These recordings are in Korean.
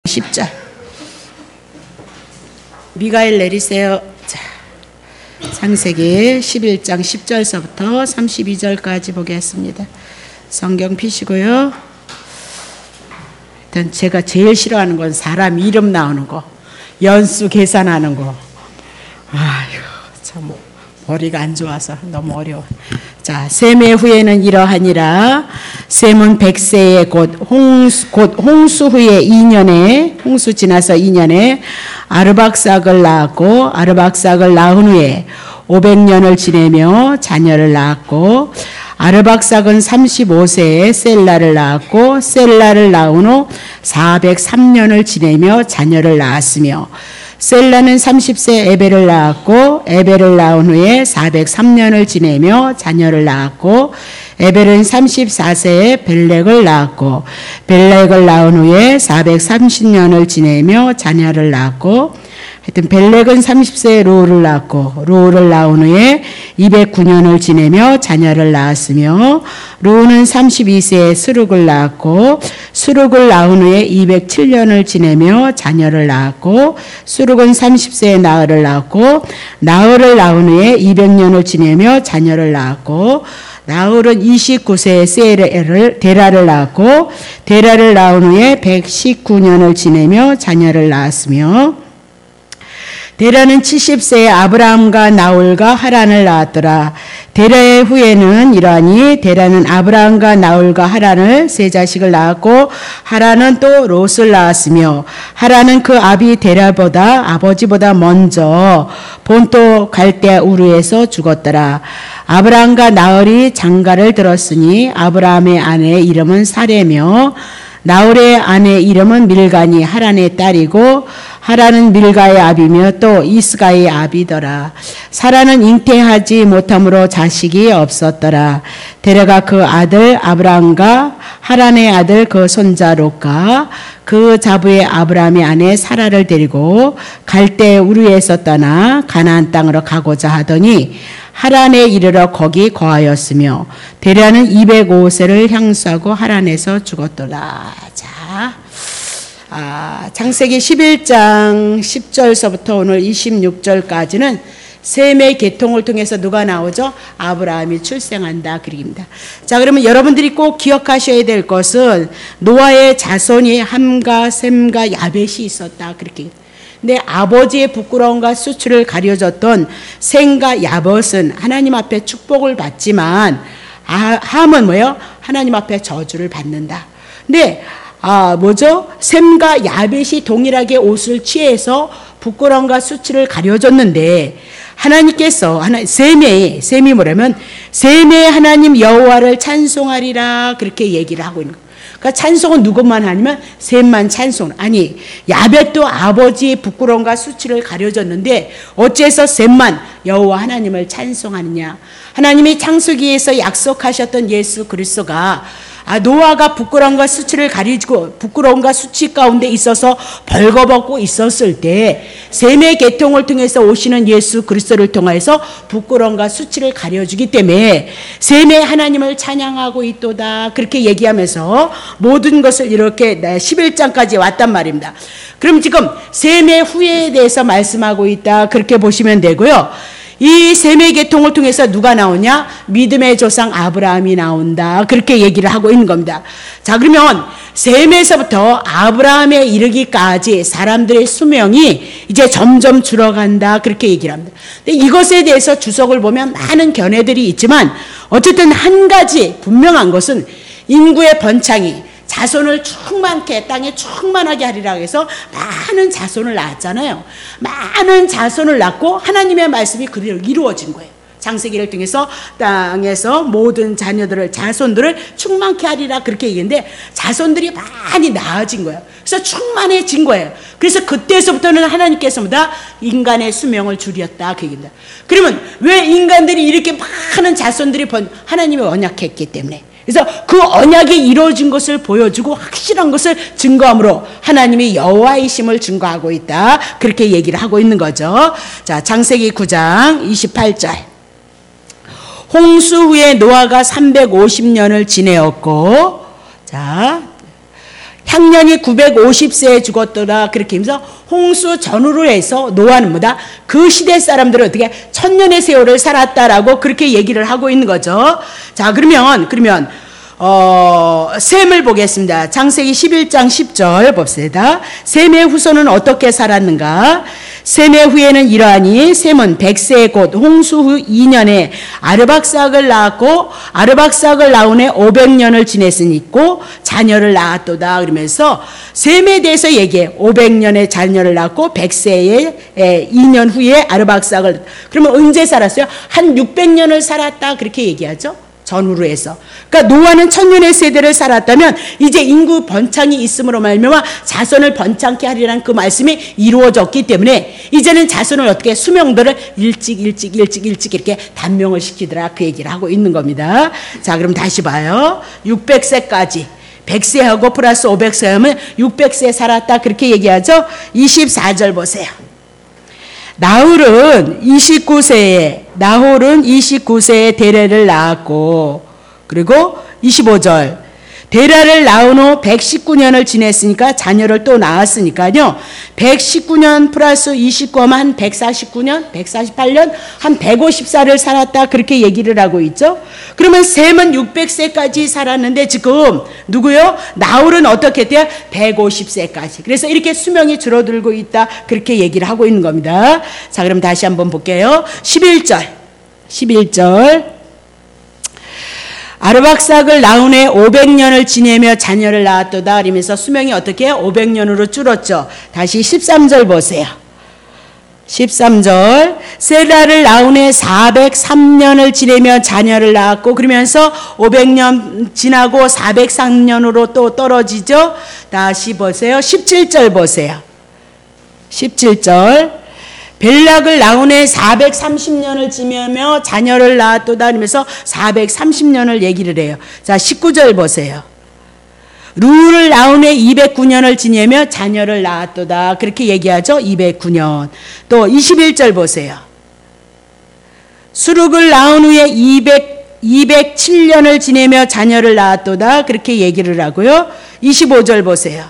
10절. 미가엘 내리세요. 자, 창세기 11장 10절서부터 32절까지 보겠습니다. 성경 피시고요. 일단 제가 제일 싫어하는 건 사람 이름 나오는 거, 연수 계산하는 거. 아휴, 참 머리가 안 좋아서 너무 어려워. 자, 셈의 후에는 이러하니라. 셈은 100세에 곧 홍수 후에 2년에, 홍수 지나서 2년에 아르박삭을 낳았고, 아르박삭을 낳은 후에 500년을 지내며 자녀를 낳았고, 아르박삭은 35세에 셀라를 낳았고, 셀라를 낳은 후 403년을 지내며 자녀를 낳았으며, 셀라는 30세 에벨을 낳았고, 에벨을 낳은 후에 403년을 지내며 자녀를 낳았고, 에벨은 34세에 벨렉을 낳았고, 벨렉을 낳은 후에 430년을 지내며 자녀를 낳았고, 하여튼 벨렉은 30세에 루우를 낳았고, 루우를 낳은 후에 209년을 지내며 자녀를 낳았으며, 루우는 32세에 스룩을 낳았고, 스룩을 낳은 후에 207년을 지내며 자녀를 낳았고, 스룩은 30세에 나흘을 낳았고, 나흘을 낳은 후에 200년을 지내며 자녀를 낳았고, 나흘은 29세에 데라를 낳았고, 데라를 낳은 후에 119년을 지내며 자녀를 낳았으며, 데라는 70세에 아브라함과 나홀과 하란을 낳았더라. 데라의 후에는 이러하니, 데라는 아브라함과 나홀과 하란을 세 자식을 낳았고, 하란은 또 롯을 낳았으며, 하란은 그 아비 데라보다 아버지보다 먼저 본토 갈대 우르에서 죽었더라. 아브라함과 나홀이 장가를 들었으니 아브라함의 아내의 이름은 사레며, 나홀의 아내 이름은 밀가니 하란의 딸이고, 하란은 밀가의 아비며 또 이스가의 아비더라. 사라는 잉태하지 못함으로 자식이 없었더라. 데라가 그 아들 아브라함과 하란의 아들 그 손자 롯과 그 자부의 아브라함의 아내 사라를 데리고 갈대 우르에서 떠나 가나안 땅으로 가고자 하더니 하란에 이르러 거기 거하였으며, 데라는 205세를 향수하고 하란에서 죽었더라. 자, 창세기 11장 10절서부터 오늘 26절까지는 셈의 계통을 통해서 누가 나오죠? 아브라함이 출생한다 그 얘기입니다. 자, 그러면 여러분들이 꼭 기억하셔야 될 것은 노아의 자손이 함과 셈과 야벳이 있었다 그렇게. 근데 아버지의 부끄러움과 수치를 가려줬던 셈과 야벳은 하나님 앞에 축복을 받지만, 함은 뭐예요? 하나님 앞에 저주를 받는다. 근데 셈과 야벳이 동일하게 옷을 취해서 부끄러움과 수치를 가려줬는데, 하나님께서 셈이 뭐냐면 셈의 하나님 여호와를 찬송하리라 그렇게 얘기를 하고 있는 거예요. 그러니까 찬송은 누구만 하냐면 셈만 찬송. 아니, 야벳도 아버지의 부끄러움과 수치를 가려줬는데 어째서 셈만 여호와 하나님을 찬송하느냐. 하나님이 창세기에서 약속하셨던 예수 그리스도가 노아가 부끄러움과 수치를 가리고 부끄러움과 수치 가운데 있어서 벌거벗고 있었을 때 셈의 계통을 통해서 오시는 예수 그리스도를 통해서 부끄러움과 수치를 가려주기 때문에 셈의 하나님을 찬양하고 있도다 그렇게 얘기하면서 모든 것을 이렇게 11장까지 왔단 말입니다. 그럼 지금 셈의 후예에 대해서 말씀하고 있다 그렇게 보시면 되고요. 이 셈의 계통을 통해서 누가 나오냐? 믿음의 조상 아브라함이 나온다. 그렇게 얘기를 하고 있는 겁니다. 자, 그러면 셈에서부터 아브라함에 이르기까지 사람들의 수명이 이제 점점 줄어간다. 그렇게 얘기를 합니다. 근데 이것에 대해서 주석을 보면 많은 견해들이 있지만 어쨌든 한 가지 분명한 것은 인구의 번창이 자손을 충만케 땅에 충만하게 하리라 해서 많은 자손을 낳았잖아요. 많은 자손을 낳고 하나님의 말씀이 그대로 이루어진 거예요. 창세기를 통해서 땅에서 모든 자손들을 충만케 하리라 그렇게 얘기했는데 자손들이 많이 나아진 거예요. 그래서 충만해진 거예요. 그래서 그때서부터는 하나님께서 인간의 수명을 줄였다 그 얘기입니다. 그러면 왜 인간들이 이렇게 많은 자손들이 하나님이 언약했기 때문에, 그래서 그 언약이 이루어진 것을 보여주고 확실한 것을 증거함으로 하나님이 여호와이심을 증거하고 있다 그렇게 얘기를 하고 있는 거죠. 자, 창세기 9장 28절. 홍수 후에 노아가 350년을 지내었고, 자, 향년이 950세에 죽었더라. 그렇게 하면서 홍수 전후로 해서 노아는 뭐다? 그 시대 사람들은 어떻게 천년의 세월을 살았다라고 그렇게 얘기를 하고 있는 거죠. 자, 그러면 셈을 보겠습니다. 창세기 11장 10절 봅시다. 셈의 후손은 어떻게 살았는가? 셈의 후에는 이러하니 셈은 100세 곧 홍수 후 2년에 아르박삭을 낳았고 아르박삭을 낳은 해 500년을 지냈으니 있고 자녀를 낳았도다. 그러면서 셈에 대해서 얘기해. 500년의 자녀를 낳고 100세에 2년 후에 아르박삭을, 그러면 언제 살았어요? 한 600년을 살았다. 그렇게 얘기하죠. 전후로 해서. 그러니까 노아는 천년의 세대를 살았다면 이제 인구 번창이 있음으로 말미암아 자손을 번창케 하리라는 그 말씀이 이루어졌기 때문에 이제는 자손을 어떻게 수명들을 일찍 이렇게 단명을 시키더라. 그 얘기를 하고 있는 겁니다. 자, 그럼 다시 봐요. 600세까지 100세하고 플러스 500세 하면 600세 살았다. 그렇게 얘기하죠. 24절 보세요. 나홀은 29세에 데레를 낳았고, 그리고 25절 데라를 낳은 후 119년을 지냈으니까 자녀를 또 낳았으니까요. 119년 플러스 29하면 한 149년, 148년, 한 150살을 살았다. 그렇게 얘기를 하고 있죠. 그러면 셈은 600세까지 살았는데 지금 누구요? 나홀은 어떻게 돼요? 150세까지. 그래서 이렇게 수명이 줄어들고 있다. 그렇게 얘기를 하고 있는 겁니다. 자, 그럼 다시 한번 볼게요. 11절. 아르박삭을 낳은 해 500년을 지내며 자녀를 낳았도다. 그러면서 수명이 어떻게 해요? 500년으로 줄었죠. 다시 13절 보세요. 13절. 셀라를 낳은 해 403년을 지내며 자녀를 낳았고, 그러면서 500년 지나고 403년으로 또 떨어지죠. 다시 보세요. 17절 보세요. 17절. 벨락을 낳은 해 430년을 지내며 자녀를 낳았도다. 하면서 430년을 얘기를 해요. 자, 19절 보세요. 루를 낳은 해 209년을 지내며 자녀를 낳았도다. 그렇게 얘기하죠. 209년. 또 21절 보세요. 수룩을 낳은 후에 207년을 지내며 자녀를 낳았도다. 그렇게 얘기를 하고요. 25절 보세요.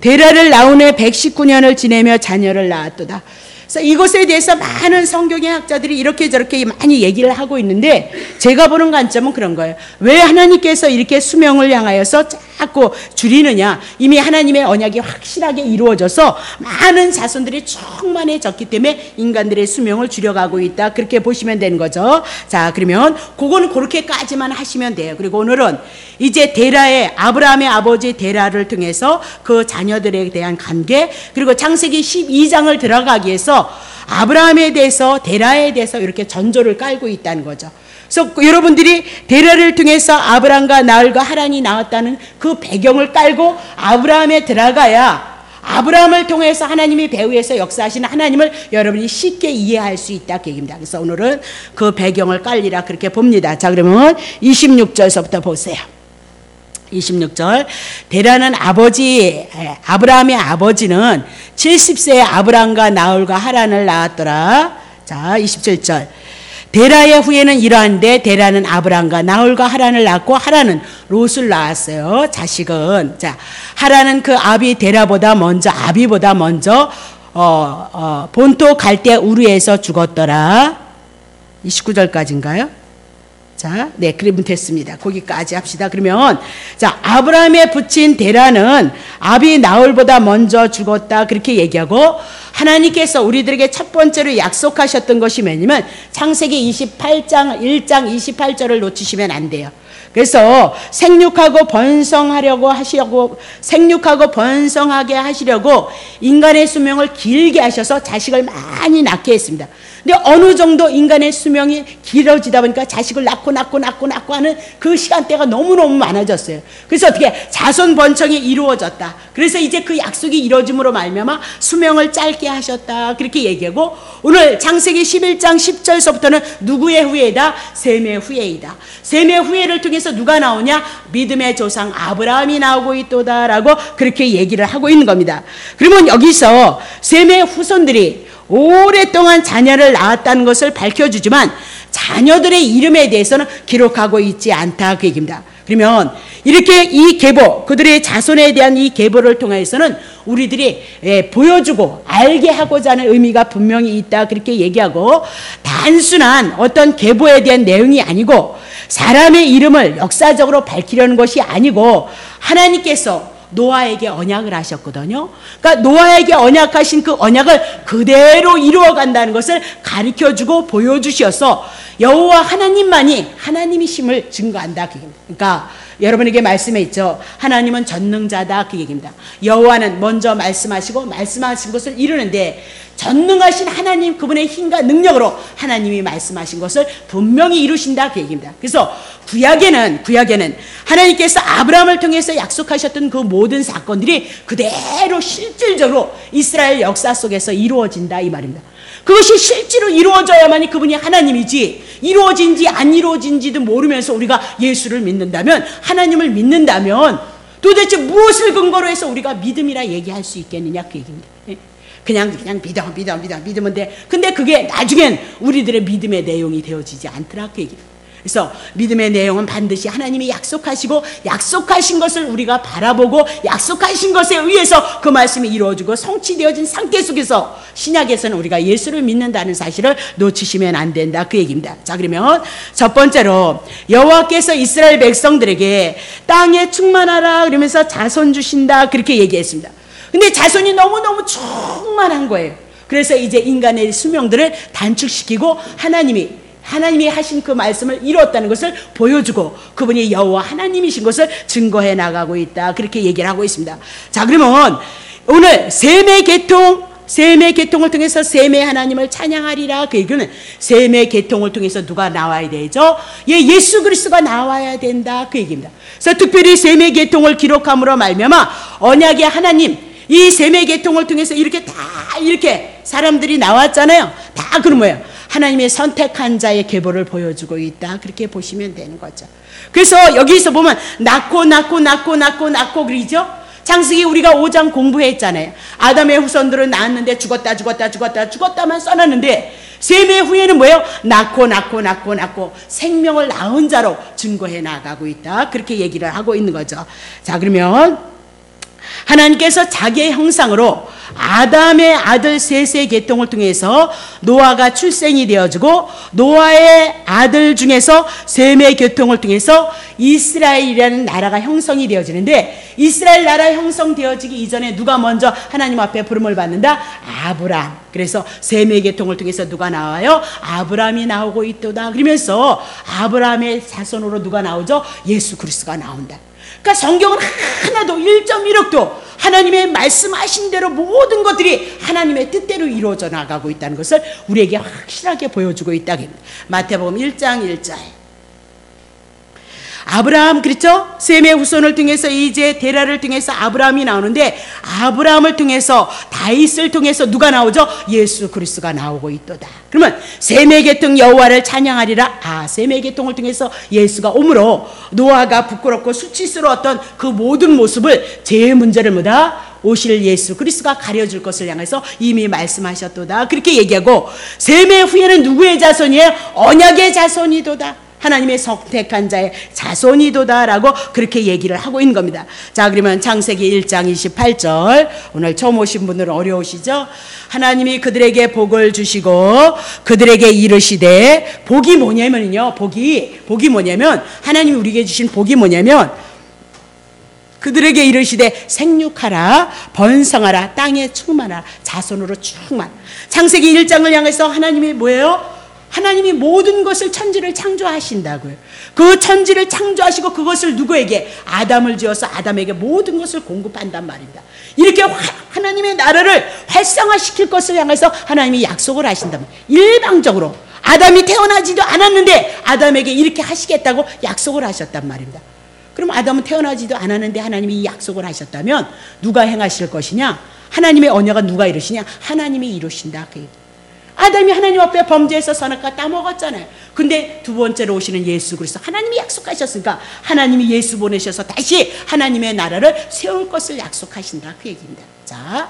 데라를 낳은 해 119년을 지내며 자녀를 낳았도다. 그래서 이것에 대해서 많은 성경의 학자들이 이렇게 저렇게 많이 얘기를 하고 있는데 제가 보는 관점은 그런 거예요. 왜 하나님께서 이렇게 수명을 향하여서 자꾸 줄이느냐. 이미 하나님의 언약이 확실하게 이루어져서 많은 자손들이 충만해졌기 때문에 인간들의 수명을 줄여가고 있다. 그렇게 보시면 되는 거죠. 자, 그러면 그거는 그렇게까지만 하시면 돼요. 그리고 오늘은 이제 데라의 아브라함의 아버지 데라를 통해서 그 자녀들에 대한 관계, 그리고 창세기 12장을 들어가기 위해서 아브라함에 대해서 데라에 대해서 이렇게 전조를 깔고 있다는 거죠. 그래서 여러분들이 데라를 통해서 아브라함과 나홀과 하란이 나왔다는 그 배경을 깔고 아브라함에 들어가야 아브라함을 통해서 하나님이 배후에서 역사하시는 하나님을 여러분이 쉽게 이해할 수 있다 그 얘기입니다. 그래서 오늘은 그 배경을 깔리라 그렇게 봅니다. 자, 그러면 26절서부터 보세요. 26절. 데라는 아브라함의 아버지는 70세에 아브라함과 나홀과 하란을 낳았더라. 자, 27절. 데라의 후에는 이러한데 데라는 아브라함과 나홀과 하란을 낳고 하란은 롯을 낳았어요. 자식은. 자, 하란은 그 아비보다 먼저 본토 갈대 우르에서 죽었더라. 29절까지인가요? 자, 네, 그러면 됐습니다. 거기까지 합시다. 그러면, 자, 아브라함의 부친 데라는 아비 나홀보다 먼저 죽었다. 그렇게 얘기하고, 하나님께서 우리들에게 첫 번째로 약속하셨던 것이 뭐냐면, 창세기 28장, 1장 28절을 놓치시면 안 돼요. 그래서 생육하고 번성하게 하시려고 인간의 수명을 길게 하셔서 자식을 많이 낳게 했습니다. 근데 어느 정도 인간의 수명이 길어지다 보니까 자식을 낳고 하는 그 시간대가 너무너무 많아졌어요. 그래서 어떻게 자손 번성이 이루어졌다. 그래서 이제 그 약속이 이루어짐으로 말미암아 수명을 짧게 하셨다. 그렇게 얘기하고 오늘 창세기 11장 10절서부터는 누구의 후예이다? 셈의 후예이다. 셈의 후예를 통해서 누가 나오냐? 믿음의 조상 아브라함이 나오고 있도다라고 그렇게 얘기를 하고 있는 겁니다. 그러면 여기서 셈의 후손들이 오랫동안 자녀를 낳았다는 것을 밝혀주지만 자녀들의 이름에 대해서는 기록하고 있지 않다 그 얘기입니다. 그러면 이렇게 이 계보, 그들의 자손에 대한 이 계보를 통해서는 우리들이 보여주고 알게 하고자 하는 의미가 분명히 있다, 그렇게 얘기하고, 단순한 어떤 계보에 대한 내용이 아니고 사람의 이름을 역사적으로 밝히려는 것이 아니고 하나님께서 노아에게 언약을 하셨거든요. 그러니까 노아에게 언약하신 그 언약을 그대로 이루어간다는 것을 가르쳐주고 보여주셔서 여호와 하나님만이 하나님이심을 증거한다, 그 얘기입니다. 그러니까 여러분에게 말씀해 있죠. 하나님은 전능자다, 그 얘기입니다. 여호와는 먼저 말씀하시고 말씀하신 것을 이루는데 전능하신 하나님, 그분의 힘과 능력으로 하나님이 말씀하신 것을 분명히 이루신다, 그 얘기입니다. 그래서 구약에는 하나님께서 아브라함을 통해서 약속하셨던 그 모든 사건들이 그대로 실질적으로 이스라엘 역사 속에서 이루어진다, 이 말입니다. 그것이 실제로 이루어져야만이 그분이 하나님이지, 이루어진지 안 이루어진지도 모르면서 우리가 예수를 믿는다면, 하나님을 믿는다면 도대체 무엇을 근거로 해서 우리가 믿음이라 얘기할 수 있겠느냐, 그 얘기입니다. 그냥 믿으면 돼. 근데 그게 나중엔 우리들의 믿음의 내용이 되어지지 않더라, 그 얘기입니다. 그래서 믿음의 내용은 반드시 하나님이 약속하시고 약속하신 것을 우리가 바라보고 약속하신 것에 의해서 그 말씀이 이루어지고 성취되어진 상태 속에서 신약에서는 우리가 예수를 믿는다는 사실을 놓치시면 안 된다, 그 얘기입니다. 자, 그러면 첫 번째로 여호와께서 이스라엘 백성들에게 땅에 충만하라 그러면서 자손 주신다, 그렇게 얘기했습니다. 근데 자손이 너무너무 충만한 거예요. 그래서 이제 인간의 수명들을 단축시키고 하나님이 하신 그 말씀을 이루었다는 것을 보여주고 그분이 여호와 하나님이신 것을 증거해 나가고 있다, 그렇게 얘기를 하고 있습니다. 자, 그러면 오늘 셈의 계통을 통해서 셈의 하나님을 찬양하리라, 그 얘기는 셈의 계통을 통해서 누가 나와야 되죠? 예수 그리스도가 나와야 된다, 그 얘기입니다. 그래서 특별히 셈의 계통을 기록함으로 말미암아 언약의 하나님, 이 셈의 계통을 통해서 이렇게 사람들이 나왔잖아요. 다 그런 뭐예요? 하나님의 선택한 자의 계보를 보여주고 있다, 그렇게 보시면 되는 거죠. 그래서 여기서 보면 낳고 그러죠. 창세기 우리가 5장 공부했잖아요. 아담의 후손들은 낳았는데 죽었다만 써놨는데 셈의 후에는 뭐예요? 낳고 생명을 낳은 자로 증거해 나가고 있다, 그렇게 얘기를 하고 있는 거죠. 자, 그러면 하나님께서 자기의 형상으로 아담의 아들 셋의 계통을 통해서 노아가 출생이 되어지고 노아의 아들 중에서 셈의 계통을 통해서 이스라엘이라는 나라가 형성이 되어지는데, 이스라엘 나라 형성되어지기 이전에 누가 먼저 하나님 앞에 부름을 받는다? 아브람. 그래서 셈의 계통을 통해서 누가 나와요? 아브람이 나오고 있도다. 그러면서 아브람의 자손으로 누가 나오죠? 예수 그리스도가 나온다. 그러니까 성경은 하나도 1.1억도 하나님의 말씀하신 대로 모든 것들이 하나님의 뜻대로 이루어져 나가고 있다는 것을 우리에게 확실하게 보여주고 있다. 마태복음 1장 1절. 아브라함, 그렇죠? 셈의 후손을 통해서 이제 데라를 통해서 아브라함이 나오는데, 아브라함을 통해서 다윗을 통해서 누가 나오죠? 예수 그리스도가 나오고 있도다. 그러면 셈의 계통 여호와를 찬양하리라. 셈의 계통을 통해서 예수가 오므로 노아가 부끄럽고 수치스러웠던 그 모든 모습을, 죄의 문제를 오실 예수 그리스도가 가려줄 것을 향해서 이미 말씀하셨도다, 그렇게 얘기하고, 셈의 후에는 누구의 자손이에요? 언약의 자손이도다. 하나님의 선택한 자의 자손이도다라고 그렇게 얘기를 하고 있는 겁니다. 자, 그러면 창세기 1장 28절. 오늘 처음 오신 분들은 어려우시죠? 하나님이 그들에게 복을 주시고 그들에게 이르시되, 복이 뭐냐면요, 복이 뭐냐면, 하나님이 우리에게 주신 복이 뭐냐면, 그들에게 이르시되 생육하라, 번성하라, 땅에 충만하라, 자손으로 충만. 창세기 1장을 향해서 하나님이 뭐예요? 하나님이 모든 것을, 천지를 창조하신다고요. 그 천지를 창조하시고 그것을 누구에게? 아담을 지어서 아담에게 모든 것을 공급한단 말입니다. 이렇게 하나님의 나라를 활성화시킬 것을 향해서 하나님이 약속을 하신단 말이에요. 일방적으로 아담이 태어나지도 않았는데 아담에게 이렇게 하시겠다고 약속을 하셨단 말입니다. 그럼 아담은 태어나지도 않았는데 하나님이 이 약속을 하셨다면 누가 행하실 것이냐? 하나님의 언약은 누가 이루시냐? 하나님이 이루신다, 그 얘기. 아담이 하나님 앞에 범죄해서 선악과 따먹었잖아요. 근데 두 번째로 오시는 예수 그리스도, 하나님이 약속하셨으니까 하나님이 예수 보내셔서 다시 하나님의 나라를 세울 것을 약속하신다, 그 얘기입니다. 자,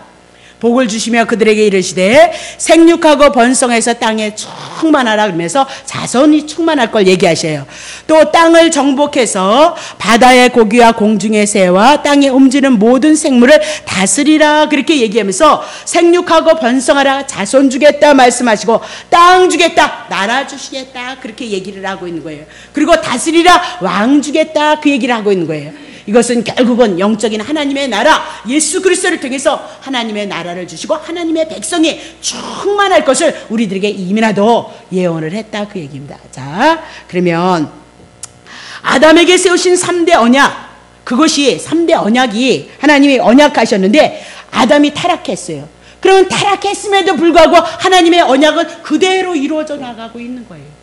복을 주시며 그들에게 이르시되 생육하고 번성해서 땅에 충만하라 그러면서 자손이 충만할 걸 얘기하셔요. 또 땅을 정복해서 바다의 고기와 공중의 새와 땅에 움직이는 모든 생물을 다스리라 그렇게 얘기하면서 생육하고 번성하라, 자손 주겠다 말씀하시고 땅 주겠다, 나라 주시겠다 그렇게 얘기를 하고 있는 거예요. 그리고 다스리라, 왕 주겠다 그 얘기를 하고 있는 거예요. 이것은 결국은 영적인 하나님의 나라 예수 그리스도를 통해서 하나님의 나라를 주시고 하나님의 백성이 충만할 것을 우리들에게 이미나도 예언을 했다 그 얘기입니다. 자, 그러면 아담에게 세우신 3대 언약, 그것이 3대 언약이 하나님이 언약하셨는데 아담이 타락했어요. 그러면 타락했음에도 불구하고 하나님의 언약은 그대로 이루어져 나가고 있는 거예요.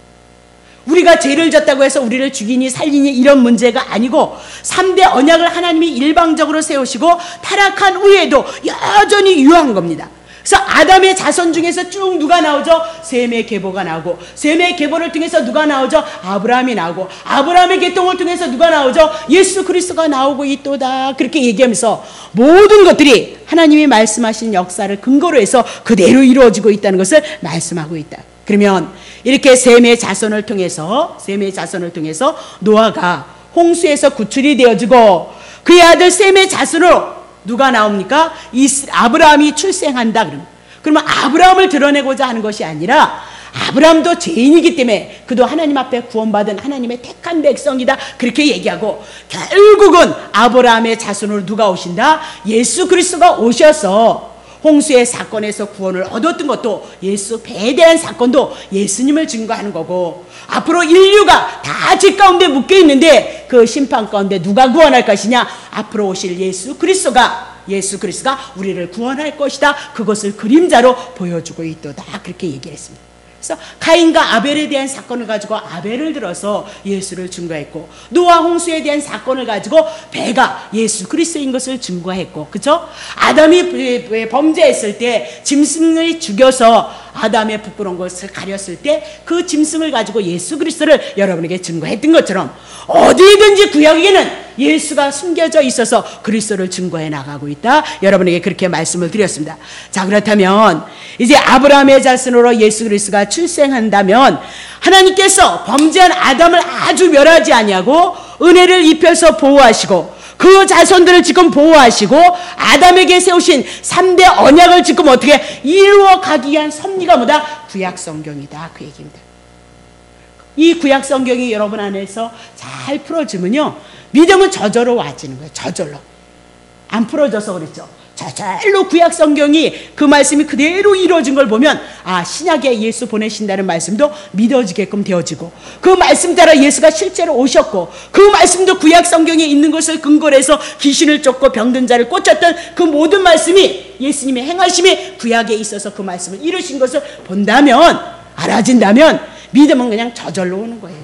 우리가 죄를 졌다고 해서 우리를 죽이니 살리니 이런 문제가 아니고 3대 언약을 하나님이 일방적으로 세우시고 타락한 후에도 여전히 유효한 겁니다. 그래서 아담의 자손 중에서 쭉 누가 나오죠? 셈의 계보가 나오고, 셈의 계보를 통해서 누가 나오죠? 아브라함이 나오고, 아브라함의 계통을 통해서 누가 나오죠? 예수 그리스도가 나오고 있도다 그렇게 얘기하면서 모든 것들이 하나님이 말씀하신 역사를 근거로 해서 그대로 이루어지고 있다는 것을 말씀하고 있다. 그러면 이렇게 셈의 자손을 통해서 노아가 홍수에서 구출이 되어지고 그의 아들 셈의 자손으로 누가 나옵니까? 아브라함이 출생한다. 그러면 아브라함을 드러내고자 하는 것이 아니라 아브라함도 죄인이기 때문에 그도 하나님 앞에 구원받은 하나님의 택한 백성이다 그렇게 얘기하고 결국은 아브라함의 자손으로 누가 오신다? 예수 그리스도가 오셔서 홍수의 사건에서 구원을 얻었던 것도 예수 배에 대한 사건도 예수님을 증거하는 거고 앞으로 인류가 다 죄 가운데 묶여 있는데 그 심판 가운데 누가 구원할 것이냐? 앞으로 오실 예수 그리스도가 우리를 구원할 것이다. 그것을 그림자로 보여주고 있도다. 그렇게 얘기를 했습니다. 그래서 가인과 아벨에 대한 사건을 가지고 아벨을 들어서 예수를 증거했고 노아 홍수에 대한 사건을 가지고 배가 예수 그리스도인 것을 증거했고 그렇죠? 아담이 범죄했을 때 짐승을 죽여서 아담의 부끄러운 것을 가렸을 때 그 짐승을 가지고 예수 그리스도를 여러분에게 증거했던 것처럼 어디든지 구약에는 예수가 숨겨져 있어서 그리스도를 증거해 나가고 있다. 여러분에게 그렇게 말씀을 드렸습니다. 자, 그렇다면 이제 아브라함의 자손으로 예수 그리스도가 출생한다면 하나님께서 범죄한 아담을 아주 멸하지 아니하고 은혜를 입혀서 보호하시고 그 자손들을 지금 보호하시고 아담에게 세우신 3대 언약을 지금 어떻게 이루어 가기 위한 섭리가 뭐다? 구약 성경이다. 그 얘기입니다. 이 구약 성경이 여러분 안에서 잘 풀어지면요, 믿음은 저절로 와지는 거예요. 저절로. 안 풀어져서 그랬죠. 저절로 구약 성경이 그 말씀이 그대로 이루어진 걸 보면 아, 신약에 예수 보내신다는 말씀도 믿어지게끔 되어지고 그 말씀 따라 예수가 실제로 오셨고 그 말씀도 구약 성경에 있는 것을 근거로 해서 귀신을 쫓고 병든 자를 꽂혔던 그 모든 말씀이 예수님의 행하심이 구약에 있어서 그 말씀을 이루신 것을 본다면, 알아진다면 믿음은 그냥 저절로 오는 거예요.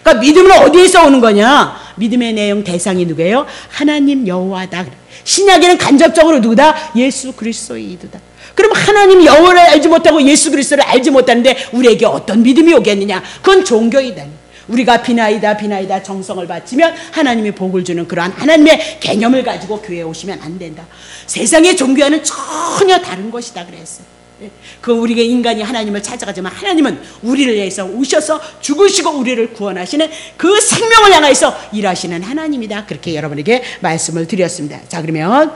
그러니까 믿음은 어디에서 오는 거냐? 믿음의 내용 대상이 누구예요? 하나님 여호와다. 신약에는 간접적으로 누구다? 예수 그리스도이다. 그럼 하나님 여호와를 알지 못하고 예수 그리스도를 알지 못하는데 우리에게 어떤 믿음이 오겠느냐? 그건 종교이다. 우리가 비나이다 정성을 바치면 하나님이 복을 주는 그러한 하나님의 개념을 가지고 교회에 오시면 안 된다. 세상의 종교와는 전혀 다른 것이다 그랬어요. 그 우리가 인간이 하나님을 찾아가지만 하나님은 우리를 위해서 오셔서 죽으시고 우리를 구원하시는 그 생명을 향해서 일하시는 하나님이다. 그렇게 여러분에게 말씀을 드렸습니다. 자, 그러면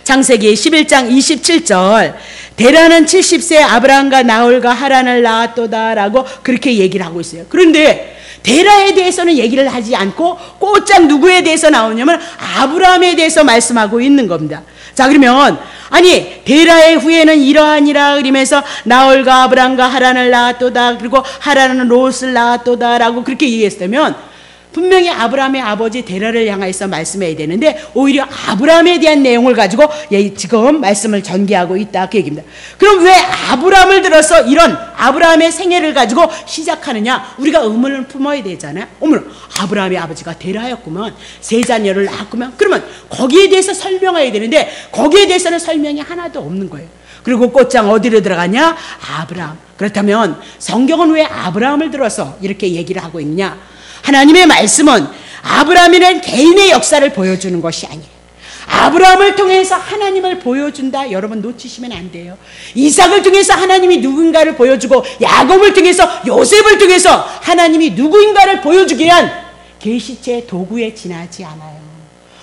창세기 11장 27절 데라는 70세 아브라함과 나홀과 하란을 낳았도다라고 그렇게 얘기를 하고 있어요. 그런데 데라에 대해서는 얘기를 하지 않고 곧장 누구에 대해서 나오냐면 아브라함에 대해서 말씀하고 있는 겁니다. 자, 그러면 아니 데라의 후예는 이러하니라 그러면서 나홀과 아브람과 하란을 낳았도다, 그리고 하란은 롯을 낳았도다라고 그렇게 얘기했다면 분명히 아브라함의 아버지 데라를 향해서 말씀해야 되는데 오히려 아브라함에 대한 내용을 가지고 지금 말씀을 전개하고 있다 그 얘기입니다. 그럼 왜 아브라함을 들어서 이런 아브라함의 생애를 가지고 시작하느냐? 우리가 의문을 품어야 되잖아요. 어머나, 아브라함의 아버지가 데라였구만, 세 자녀를 낳았구만. 그러면 거기에 대해서 설명해야 되는데 거기에 대해서는 설명이 하나도 없는 거예요. 그리고 곧장 어디로 들어가냐? 아브라함. 그렇다면 성경은 왜 아브라함을 들어서 이렇게 얘기를 하고 있느냐? 하나님의 말씀은 아브라함이라는 개인의 역사를 보여주는 것이 아니에요. 아브라함을 통해서 하나님을 보여준다. 여러분 놓치시면 안 돼요. 이삭을 통해서 하나님이 누군가를 보여주고 야곱을 통해서 요셉을 통해서 하나님이 누구인가를 보여주기 위한 계시체 도구에 지나지 않아요.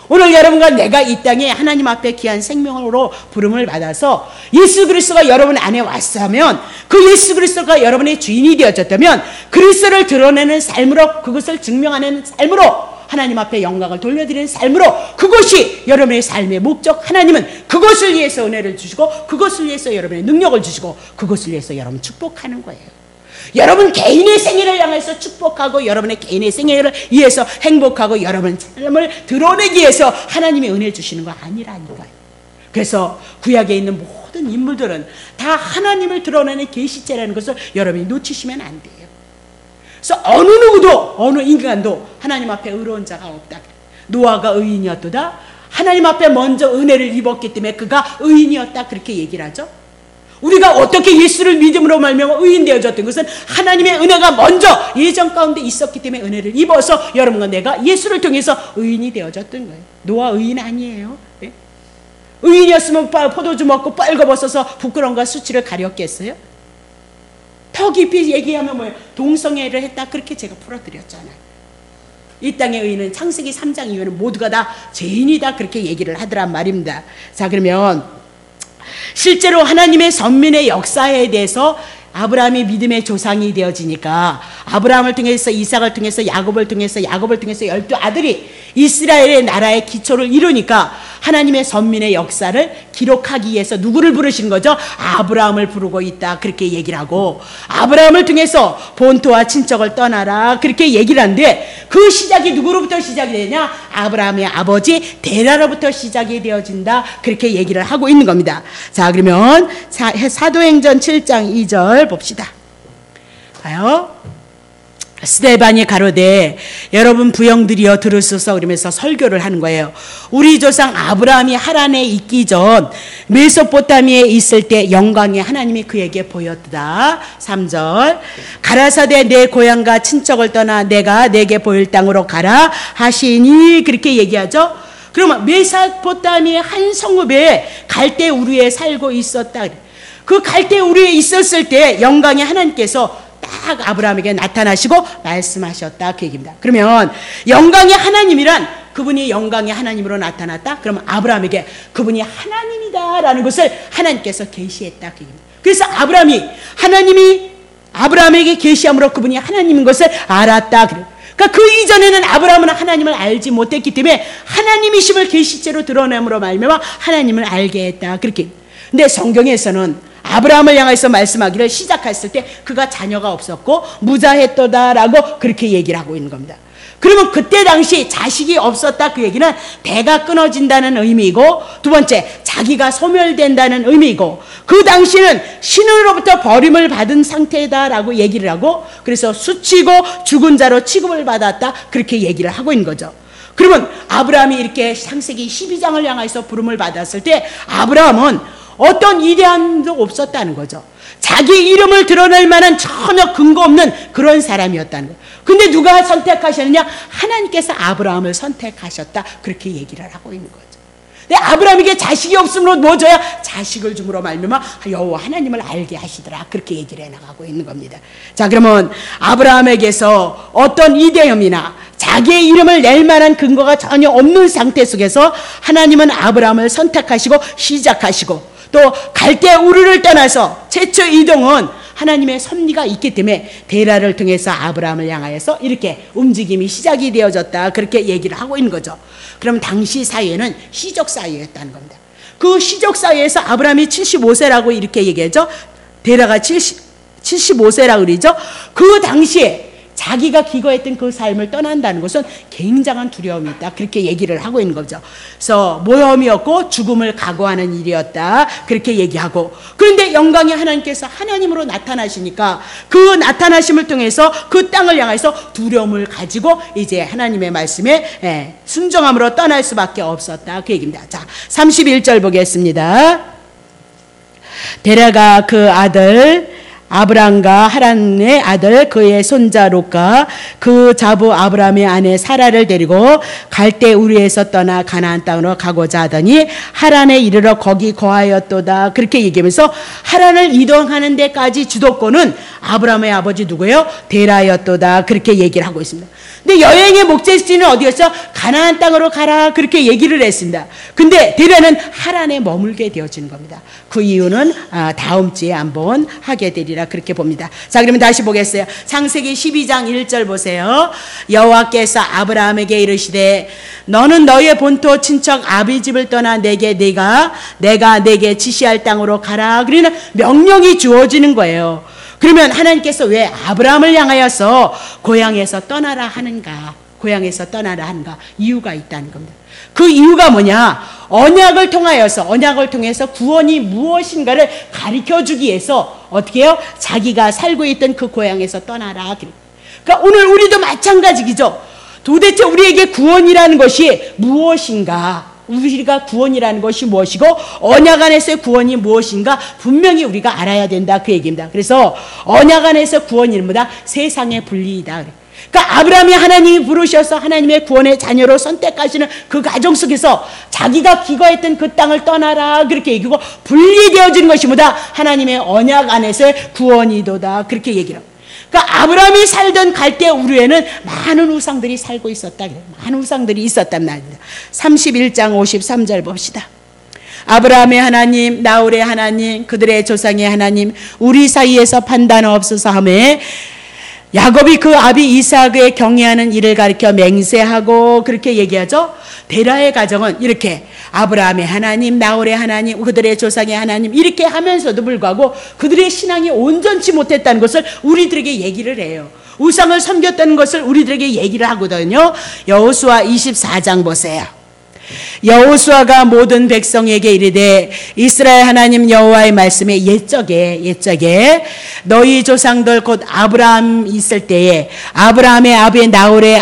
오늘 여러분과 내가 이 땅에 하나님 앞에 귀한 생명으로 부름을 받아서 예수 그리스도가 여러분 안에 왔다면, 그 예수 그리스도가 여러분의 주인이 되어졌다면 그리스도를 드러내는 삶으로, 그것을 증명하는 삶으로, 하나님 앞에 영광을 돌려드리는 삶으로, 그것이 여러분의 삶의 목적. 하나님은 그것을 위해서 은혜를 주시고 그것을 위해서 여러분의 능력을 주시고 그것을 위해서 여러분 축복하는 거예요. 여러분 개인의 생애를 향해서 축복하고 여러분의 개인의 생애를 위해서 행복하고 여러분 삶을 드러내기 위해서 하나님이 은혜 주시는 거 아니라니까요. 그래서 구약에 있는 모든 인물들은 다 하나님을 드러내는 계시체라는 것을 여러분이 놓치시면 안 돼요. 그래서 어느 누구도, 어느 인간도 하나님 앞에 의로운 자가 없다. 노아가 의인이었도다. 하나님 앞에 먼저 은혜를 입었기 때문에 그가 의인이었다. 그렇게 얘기를 하죠. 우리가 어떻게 예수를 믿음으로 말미암아 의인 되어졌던 것은 하나님의 은혜가 먼저 예전 가운데 있었기 때문에 은혜를 입어서 여러분과 내가 예수를 통해서 의인이 되어졌던 거예요. 노아 의인 아니에요. 네? 의인이었으면 포도주 먹고 빨개벗어서 부끄러움과 수치를 가렸겠어요? 더 깊이 얘기하면 뭐예요? 동성애를 했다. 그렇게 제가 풀어드렸잖아요. 이 땅의 의인은 창세기 3장 이후에는 모두가 다 죄인이다. 그렇게 얘기를 하더란 말입니다. 자, 그러면 실제로 하나님의 선민의 역사에 대해서 아브라함이 믿음의 조상이 되어지니까 아브라함을 통해서 이삭을 통해서 야곱을 통해서 12아들이 이스라엘의 나라의 기초를 이루니까 하나님의 선민의 역사를 기록하기 위해서 누구를 부르신 거죠? 아브라함을 부르고 있다. 그렇게 얘기를 하고, 아브라함을 통해서 본토와 친척을 떠나라. 그렇게 얘기를 하는데, 그 시작이 누구로부터 시작이 되냐? 아브라함의 아버지 데라로부터 시작이 되어진다. 그렇게 얘기를 하고 있는 겁니다. 자, 그러면 사도행전 7장 2절 봅시다. 봐요. 스데반이 가로되 여러분 부형들이여 들으소서 그러면서 설교를 하는 거예요. 우리 조상 아브라함이 하란에 있기 전 메소포타미아에 있을 때 영광의 하나님이 그에게 보였다. 3절 가라사대 내 고향과 친척을 떠나 내가 내게 보일 땅으로 가라 하시니 그렇게 얘기하죠. 그러면 메소포타미아의 한 성읍에 갈대 우르에 살고 있었다. 그 갈대 우르에 있었을 때 영광의 하나님께서 딱 아브라함에게 나타나시고 말씀하셨다. 그 얘기입니다. 그러면 영광의 하나님이란 그분이 영광의 하나님으로 나타났다. 그러면 아브라함에게 그분이 하나님이다라는 것을 하나님께서 계시했다. 그 얘기입니다. 그래서 하나님이 아브라함에게 계시함으로 그분이 하나님인 것을 알았다. 그러니까 그 이전에는 아브라함은 하나님을 알지 못했기 때문에 하나님이심을 계시체로 드러냄으로 말미암아 하나님을 알게 했다. 그렇게. 근데 성경에서는 아브라함을 향해서 말씀하기를 시작했을 때 그가 자녀가 없었고 무자했도다라고 그렇게 얘기를 하고 있는 겁니다. 그러면 그때 당시 자식이 없었다. 그 얘기는 대가 끊어진다는 의미이고, 두 번째 자기가 소멸된다는 의미이고, 그 당시는 신으로부터 버림을 받은 상태다라고 얘기를 하고, 그래서 수치고 죽은 자로 취급을 받았다. 그렇게 얘기를 하고 있는 거죠. 그러면 아브라함이 이렇게 창세기 12장을 향해서 부름을 받았을 때 아브라함은 어떤 이대함도 없었다는 거죠. 자기 이름을 드러낼 만한 전혀 근거 없는 그런 사람이었다는 거예요. 근데 누가 선택하셨느냐? 하나님께서 아브라함을 선택하셨다. 그렇게 얘기를 하고 있는 거죠. 근데 아브라함에게 자식이 없으므로 뭐 줘야? 자식을 줌으로 말미암아 여호와 하나님을 알게 하시더라. 그렇게 얘기를 해나가고 있는 겁니다. 자, 그러면 아브라함에게서 어떤 이대함이나 자기의 이름을 낼 만한 근거가 전혀 없는 상태 속에서 하나님은 아브라함을 선택하시고 시작하시고, 또 갈대 우르를 떠나서 최초 이동은 하나님의 섭리가 있기 때문에 데라를 통해서 아브라함을 향하여서 이렇게 움직임이 시작이 되어졌다. 그렇게 얘기를 하고 있는 거죠. 그럼 당시 사회는 시적 사회였다는 겁니다. 그 시적 사회에서 아브라함이 75세라고 이렇게 얘기하죠. 데라가 75세라고 그러죠. 그 당시에 자기가 기거했던 그 삶을 떠난다는 것은 굉장한 두려움이 있다. 그렇게 얘기를 하고 있는 거죠. 그래서 모험이었고 죽음을 각오하는 일이었다. 그렇게 얘기하고, 그런데 영광의 하나님께서 하나님으로 나타나시니까 그 나타나심을 통해서 그 땅을 향해서 두려움을 가지고 이제 하나님의 말씀에 순종함으로 떠날 수밖에 없었다. 그 얘기입니다. 자, 31절 보겠습니다. 데라가 그 아들 아브람과 하란의 아들 그의 손자 롯과 그 자부 아브람의 아내 사라를 데리고 갈대 우르에서 떠나 가나안 땅으로 가고자 하더니 하란에 이르러 거기 거하였도다. 그렇게 얘기하면서 하란을 이동하는 데까지 주도권은 아브람의 아버지 누구예요? 데라였도다. 그렇게 얘기를 하고 있습니다. 근데 여행의 목적지는 어디였어? 가나안 땅으로 가라. 그렇게 얘기를 했습니다. 근데 데라는 하란에 머물게 되어지는 겁니다. 그 이유는 다음 주에 한번 하게 되리라 그렇게 봅니다. 자, 그러면 다시 보겠어요. 창세기 12장 1절 보세요. 여호와께서 아브라함에게 이르시되 너는 너의 본토 친척 아비 집을 떠나 내가 내게 지시할 땅으로 가라. 그러는 명령이 주어지는 거예요. 그러면 하나님께서 왜 아브라함을 향하여서 고향에서 떠나라 하는가? 고향에서 떠나라 하는가? 이유가 있다는 겁니다. 그 이유가 뭐냐? 언약을 통해서 구원이 무엇인가를 가르쳐주기 위해서 어떻게 해요? 자기가 살고 있던 그 고향에서 떠나라. 그러니까 오늘 우리도 마찬가지죠. 도대체 우리에게 구원이라는 것이 무엇인가? 우리가 구원이라는 것이 무엇이고 언약 안에서의 구원이 무엇인가 분명히 우리가 알아야 된다 그 얘기입니다. 그래서 언약 안에서 구원이 뭐다? 세상의 분리이다. 그러니까 아브라함이 하나님이 부르셔서 하나님의 구원의 자녀로 선택하시는 그 과정 속에서 자기가 기거했던 그 땅을 떠나라 그렇게 얘기하고 분리되어지는 것이 뭐다? 하나님의 언약 안에서의 구원이도다 그렇게 얘기를 합니다. 그러니까 아브라함이 살던 갈대 우르에는 많은 우상들이 살고 있었다. 많은 우상들이 있었단 말입니다. 31장 53절 봅시다. 아브라함의 하나님, 나홀의 하나님, 그들의 조상의 하나님, 우리 사이에서 판단 없어서 하매 야곱이 그 아비 이삭의 경외하는 일을 가리켜 맹세하고 그렇게 얘기하죠. 데라의 가정은 이렇게 아브라함의 하나님, 나홀의 하나님, 그들의 조상의 하나님 이렇게 하면서도 불구하고 그들의 신앙이 온전치 못했다는 것을 우리들에게 얘기를 해요. 우상을 섬겼다는 것을 우리들에게 얘기를 하거든요. 여호수아 24장 보세요. 여호수아가 모든 백성에게 이르되 이스라엘 하나님 여호와의 말씀에 옛적에 너희 조상들 곧 아브라함 있을 때에 아브라함의 아비 나홀의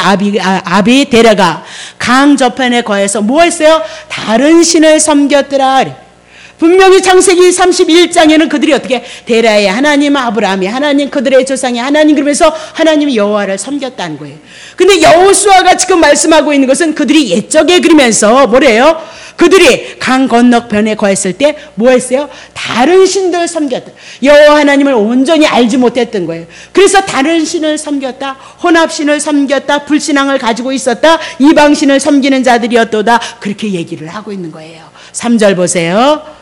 아비 데라가 강 저편에 거해서 뭐 했어요? 다른 신을 섬겼더라. 분명히 창세기 31장에는 그들이 어떻게 데라의 하나님, 아브라함의 하나님, 그들의 조상의 하나님 그러면서 하나님 여호와를 섬겼다는 거예요. 근데 여호수아가 지금 말씀하고 있는 것은 그들이 옛적에 그러면서 뭐래요? 그들이 강 건너편에 거했을 때 뭐 했어요? 다른 신들 섬겼다. 여호와 하나님을 온전히 알지 못했던 거예요. 그래서 다른 신을 섬겼다. 혼합신을 섬겼다. 불신앙을 가지고 있었다. 이방신을 섬기는 자들이었도다. 그렇게 얘기를 하고 있는 거예요. 3절 보세요.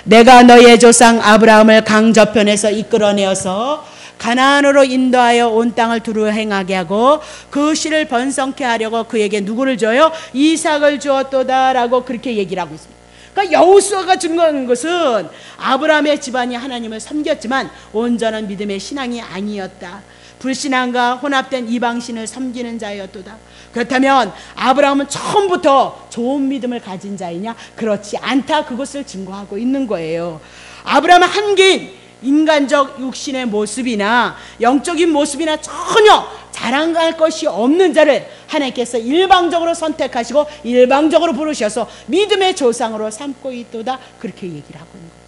내가 너의 조상 아브라함을 강 저편에서 이끌어내어서 가나안으로 인도하여 온 땅을 두루 행하게 하고 그 씨를 번성케 하려고 그에게 누구를 줘요? 이삭을 주었도다라고 그렇게 얘기를 하고 있습니다. 그러니까 여호수아가 증거하는 것은 아브라함의 집안이 하나님을 섬겼지만 온전한 믿음의 신앙이 아니었다. 불신앙과 혼합된 이방신을 섬기는 자였도다. 그렇다면 아브라함은 처음부터 좋은 믿음을 가진 자이냐? 그렇지 않다. 그것을 증거하고 있는 거예요. 아브라함은 한 개인 인간적 육신의 모습이나 영적인 모습이나 전혀 자랑할 것이 없는 자를 하나님께서 일방적으로 선택하시고 일방적으로 부르셔서 믿음의 조상으로 삼고 있도다. 그렇게 얘기를 하고 있는 거예요.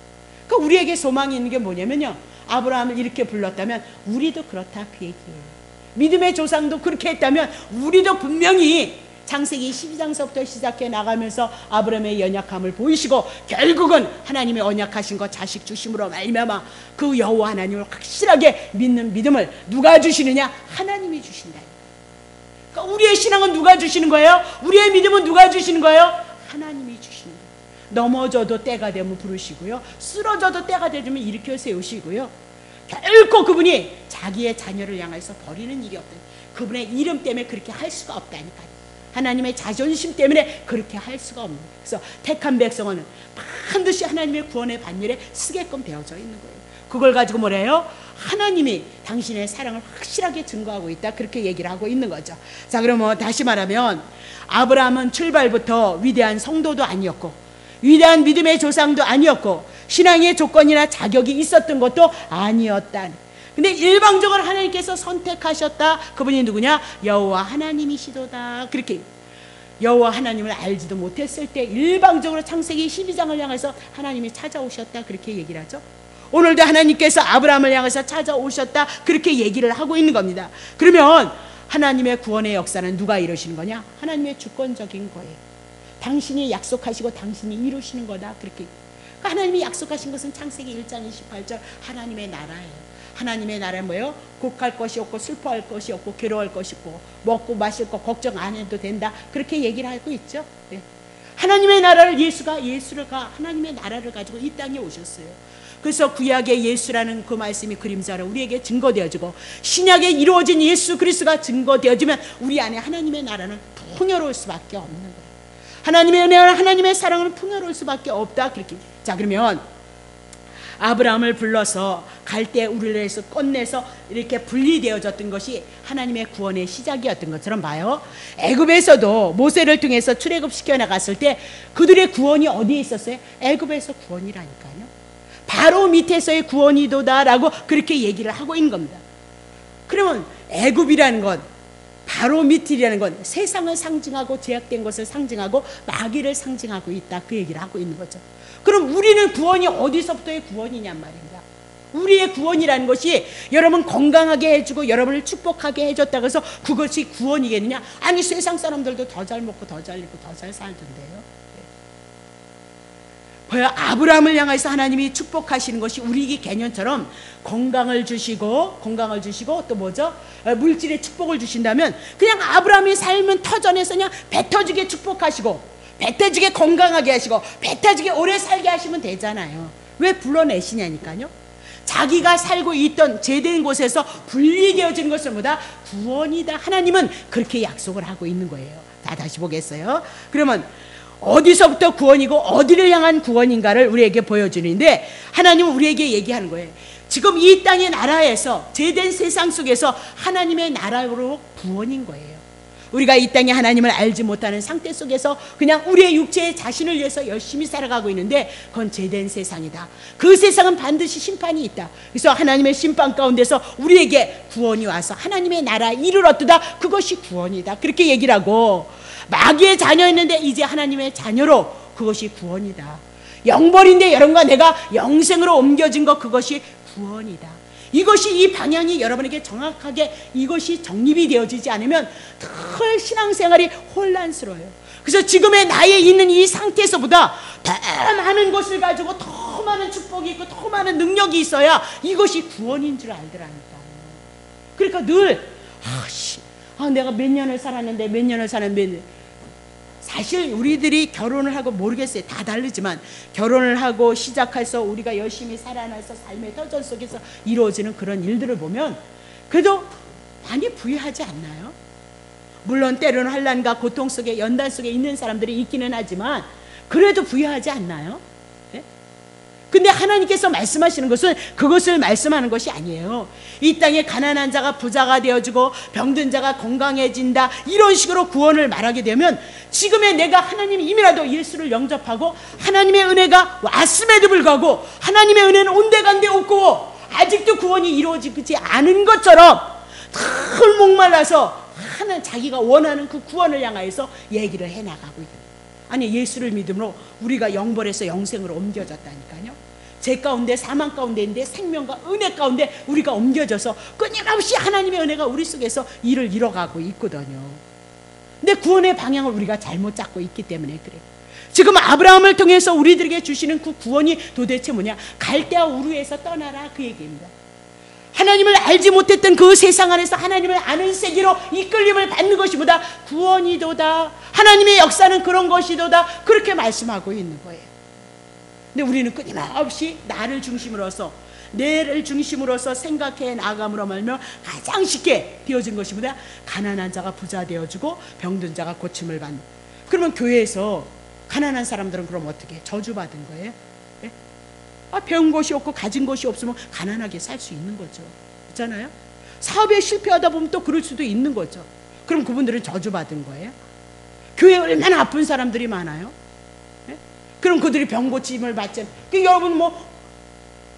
그러니까 우리에게 소망이 있는 게 뭐냐면요, 아브라함을 이렇게 불렀다면 우리도 그렇다 그 얘기예요. 믿음의 조상도 그렇게 했다면 우리도 분명히 창세기 12장서부터 시작해 나가면서 아브라함의 연약함을 보이시고 결국은 하나님의 언약하신 것 자식 주심으로 말미암아 그 여호와 하나님을 확실하게 믿는 믿음을 누가 주시느냐? 하나님이 주신다. 그러니까 우리의 신앙은 누가 주시는 거예요? 우리의 믿음은 누가 주시는 거예요? 하나님이 주시는 거예요. 넘어져도 때가 되면 부르시고요, 쓰러져도 때가 되면 일으켜 세우시고요, 결코 그분이 자기의 자녀를 향해서 버리는 일이 없다. 그분의 이름 때문에 그렇게 할 수가 없다니까요. 하나님의 자존심 때문에 그렇게 할 수가 없는 거예요. 그래서 택한 백성은 반드시 하나님의 구원의 반열에 쓰게끔 되어져 있는 거예요. 그걸 가지고 뭐래요? 하나님이 당신의 사랑을 확실하게 증거하고 있다. 그렇게 얘기를 하고 있는 거죠. 자, 그러면 다시 말하면 아브라함은 출발부터 위대한 성도도 아니었고 위대한 믿음의 조상도 아니었고 신앙의 조건이나 자격이 있었던 것도 아니었다. 근데 일방적으로 하나님께서 선택하셨다. 그분이 누구냐? 여호와 하나님이시도다. 그렇게 여호와 하나님을 알지도 못했을 때 일방적으로 창세기 12장을 향해서 하나님이 찾아오셨다. 그렇게 얘기를 하죠. 오늘도 하나님께서 아브라함을 향해서 찾아오셨다 그렇게 얘기를 하고 있는 겁니다. 그러면 하나님의 구원의 역사는 누가 이루시는 거냐? 하나님의 주권적인 거예요. 당신이 약속하시고 당신이 이루시는 거다 그렇게. 그러니까 하나님이 약속하신 것은 창세기 1장 28절 하나님의 나라예요. 하나님의 나라는 뭐예요? 곡할 것이 없고 슬퍼할 것이 없고 괴로워할 것이 없고 먹고 마실 거 걱정 안 해도 된다 그렇게 얘기를 하고 있죠. 네. 하나님의 나라를 예수가 하나님의 나라를 가지고 이 땅에 오셨어요. 그래서 구약의 예수라는 그 말씀이 그림자로 우리에게 증거되어지고 신약에 이루어진 예수 그리스도가 증거되어지면 우리 안에 하나님의 나라는 풍요로울 수밖에 없는 거예요. 하나님의 은혜와 하나님의 사랑은 풍요로울 수밖에 없다 그렇게. 자, 그러면 아브라함을 불러서 갈대 우르에서 꺼내서 이렇게 분리되어졌던 것이 하나님의 구원의 시작이었던 것처럼 봐요. 애굽에서도 모세를 통해서 출애굽시켜 나갔을 때 그들의 구원이 어디에 있었어요? 애굽에서 구원이라니까요. 바로 밑에서의 구원이도다라고 그렇게 얘기를 하고 있는 겁니다. 그러면 애굽이라는 건 바로 밑이라는 건 세상을 상징하고 제약된 것을 상징하고 마귀를 상징하고 있다 그 얘기를 하고 있는 거죠. 그럼 우리는 구원이 어디서부터의 구원이냔 말입니다. 우리의 구원이라는 것이 여러분 건강하게 해주고 여러분을 축복하게 해줬다고 해서 그것이 구원이겠느냐? 아니 세상 사람들도 더 잘 먹고 더 잘 입고 더 잘 살던데요. 봐요. 아브라함을 향해서 하나님이 축복하시는 것이 우리 개념처럼 건강을 주시고 또 뭐죠? 물질의 축복을 주신다면 그냥 아브라함이 삶은 터전에서 그냥 배 터지게 축복하시고 배 터지게 건강하게 하시고 배 터지게 오래 살게 하시면 되잖아요. 왜 불러내시냐니까요. 자기가 살고 있던 제된 곳에서 분리되어지는 것을 보다 구원이다. 하나님은 그렇게 약속을 하고 있는 거예요. 다시 보겠어요. 그러면 어디서부터 구원이고 어디를 향한 구원인가를 우리에게 보여주는데 하나님은 우리에게 얘기하는 거예요. 지금 이 땅의 나라에서 제된 세상 속에서 하나님의 나라로 구원인 거예요. 우리가 이 땅에 하나님을 알지 못하는 상태 속에서 그냥 우리의 육체의 자신을 위해서 열심히 살아가고 있는데 그건 제된 세상이다. 그 세상은 반드시 심판이 있다. 그래서 하나님의 심판 가운데서 우리에게 구원이 와서 하나님의 나라 이르렀도다. 그것이 구원이다. 그렇게 얘기를 하고 마귀의 자녀였는데 이제 하나님의 자녀로 그것이 구원이다. 영벌인데 여러분과 내가 영생으로 옮겨진 것 그것이 구원이다. 이것이 이 방향이 여러분에게 정확하게 이것이 정립이 되어지지 않으면 늘 신앙생활이 혼란스러워요. 그래서 지금의 나에 있는 이 상태에서보다 더 많은 것을 가지고 더 많은 축복이 있고 더 많은 능력이 있어야 이것이 구원인 줄 알더라니까요. 그러니까 늘 내가 몇 년을 살았는데 사실 우리들이 결혼을 하고 모르겠어요. 다 다르지만 결혼을 하고 시작해서 우리가 열심히 살아나서 삶의 터전 속에서 이루어지는 그런 일들을 보면 그래도 많이 부유하지 않나요? 물론 때로는 환난과 고통 속에 연단 속에 있는 사람들이 있기는 하지만 그래도 부유하지 않나요? 근데 하나님께서 말씀하시는 것은 그것을 말씀하는 것이 아니에요. 이 땅에 가난한 자가 부자가 되어지고 병든 자가 건강해진다 이런 식으로 구원을 말하게 되면 지금의 내가 하나님 이미라도 예수를 영접하고 하나님의 은혜가 왔음에도 불구하고 하나님의 은혜는 온데간데 없고 아직도 구원이 이루어지지 않은 것처럼 늘 목말라서 자기가 원하는 그 구원을 향하여서 얘기를 해나가고 있다. 아니 예수를 믿음으로 우리가 영벌에서 영생으로 옮겨졌다니까요. 죄 가운데 사망 가운데인데 생명과 은혜 가운데 우리가 옮겨져서 끊임없이 하나님의 은혜가 우리 속에서 일을 이뤄가고 있거든요. 근데 구원의 방향을 우리가 잘못 잡고 있기 때문에 그래요. 지금 아브라함을 통해서 우리들에게 주시는 그 구원이 도대체 뭐냐? 갈대아 우르에서 떠나라 그 얘기입니다. 하나님을 알지 못했던 그 세상 안에서 하나님을 아는 세계로 이끌림을 받는 것이보다 구원이도다. 하나님의 역사는 그런 것이도다. 그렇게 말씀하고 있는 거예요. 근데 우리는 끊임없이 나를 중심으로서 생각해 나감으로 말며 가장 쉽게 되어진 것이보다 가난한 자가 부자 되어지고 병든 자가 고침을 받는. 그러면 교회에서 가난한 사람들은 그럼 어떻게 저주받은 거예요? 배운 것이 없고 가진 것이 없으면 가난하게 살 수 있는 거죠. 그렇잖아요? 사업에 실패하다 보면 또 그럴 수도 있는 거죠. 그럼 그분들은 저주받은 거예요? 교회에 얼마나 아픈 사람들이 많아요? 그럼 그들이 병 고침을 받잖아요. 여러분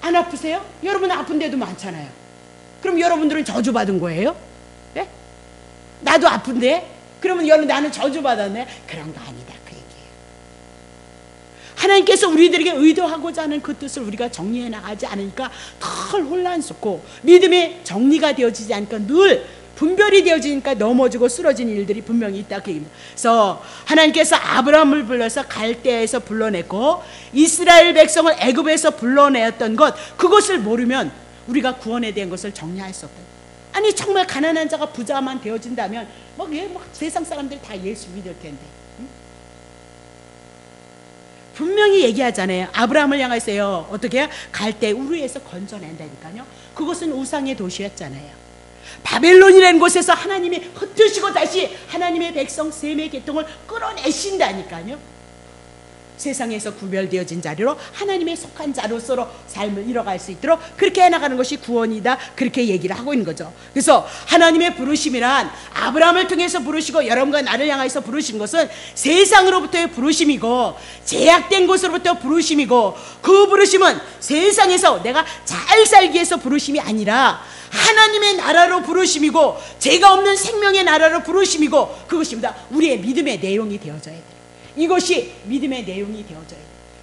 안 아프세요? 여러분 아픈 데도 많잖아요. 그럼 여러분들은 저주받은 거예요? 네? 나도 아픈데? 그러면 여러분 나는 저주받았네? 그런 거 아니다 그 얘기예요. 하나님께서 우리들에게 의도하고자 하는 그 뜻을 우리가 정리해 나가지 않으니까 덜 혼란스럽고 믿음의 정리가 되어지지 않으니까 늘 분별이 되어지니까 넘어지고 쓰러진 일들이 분명히 있다 그 얘기입니다. 그래서 하나님께서 아브라함을 불러서 갈대에서 불러냈고 이스라엘 백성을 애굽에서 불러내었던 것, 그것을 모르면 우리가 구원에 대한 것을 정리할 수 없다. 아니 정말 가난한 자가 부자만 되어진다면 뭐 세상 사람들 다 예수 믿을 텐데. 분명히 얘기하잖아요. 아브라함을 향해서요, 어떻게 해요? 갈대 우르에서 건져낸다니까요. 그것은 우상의 도시였잖아요. 바벨론이라는 곳에서 하나님이 흩으시고 다시 하나님의 백성 셈의 계통을 끌어내신다니까요. 세상에서 구별되어진 자리로 하나님의 속한 자로서로 삶을 이뤄갈 수 있도록 그렇게 해나가는 것이 구원이다, 그렇게 얘기를 하고 있는 거죠. 그래서 하나님의 부르심이란 아브라함을 통해서 부르시고 여러분과 나를 향해서 부르신 것은 세상으로부터의 부르심이고 제약된 곳으로부터 부르심이고, 그 부르심은 세상에서 내가 잘 살기 위해서 부르심이 아니라 하나님의 나라로 부르심이고 죄가 없는 생명의 나라로 부르심이고, 그것입니다. 우리의 믿음의 내용이 되어져야 돼요. 이것이 믿음의 내용이 되어져야 돼요.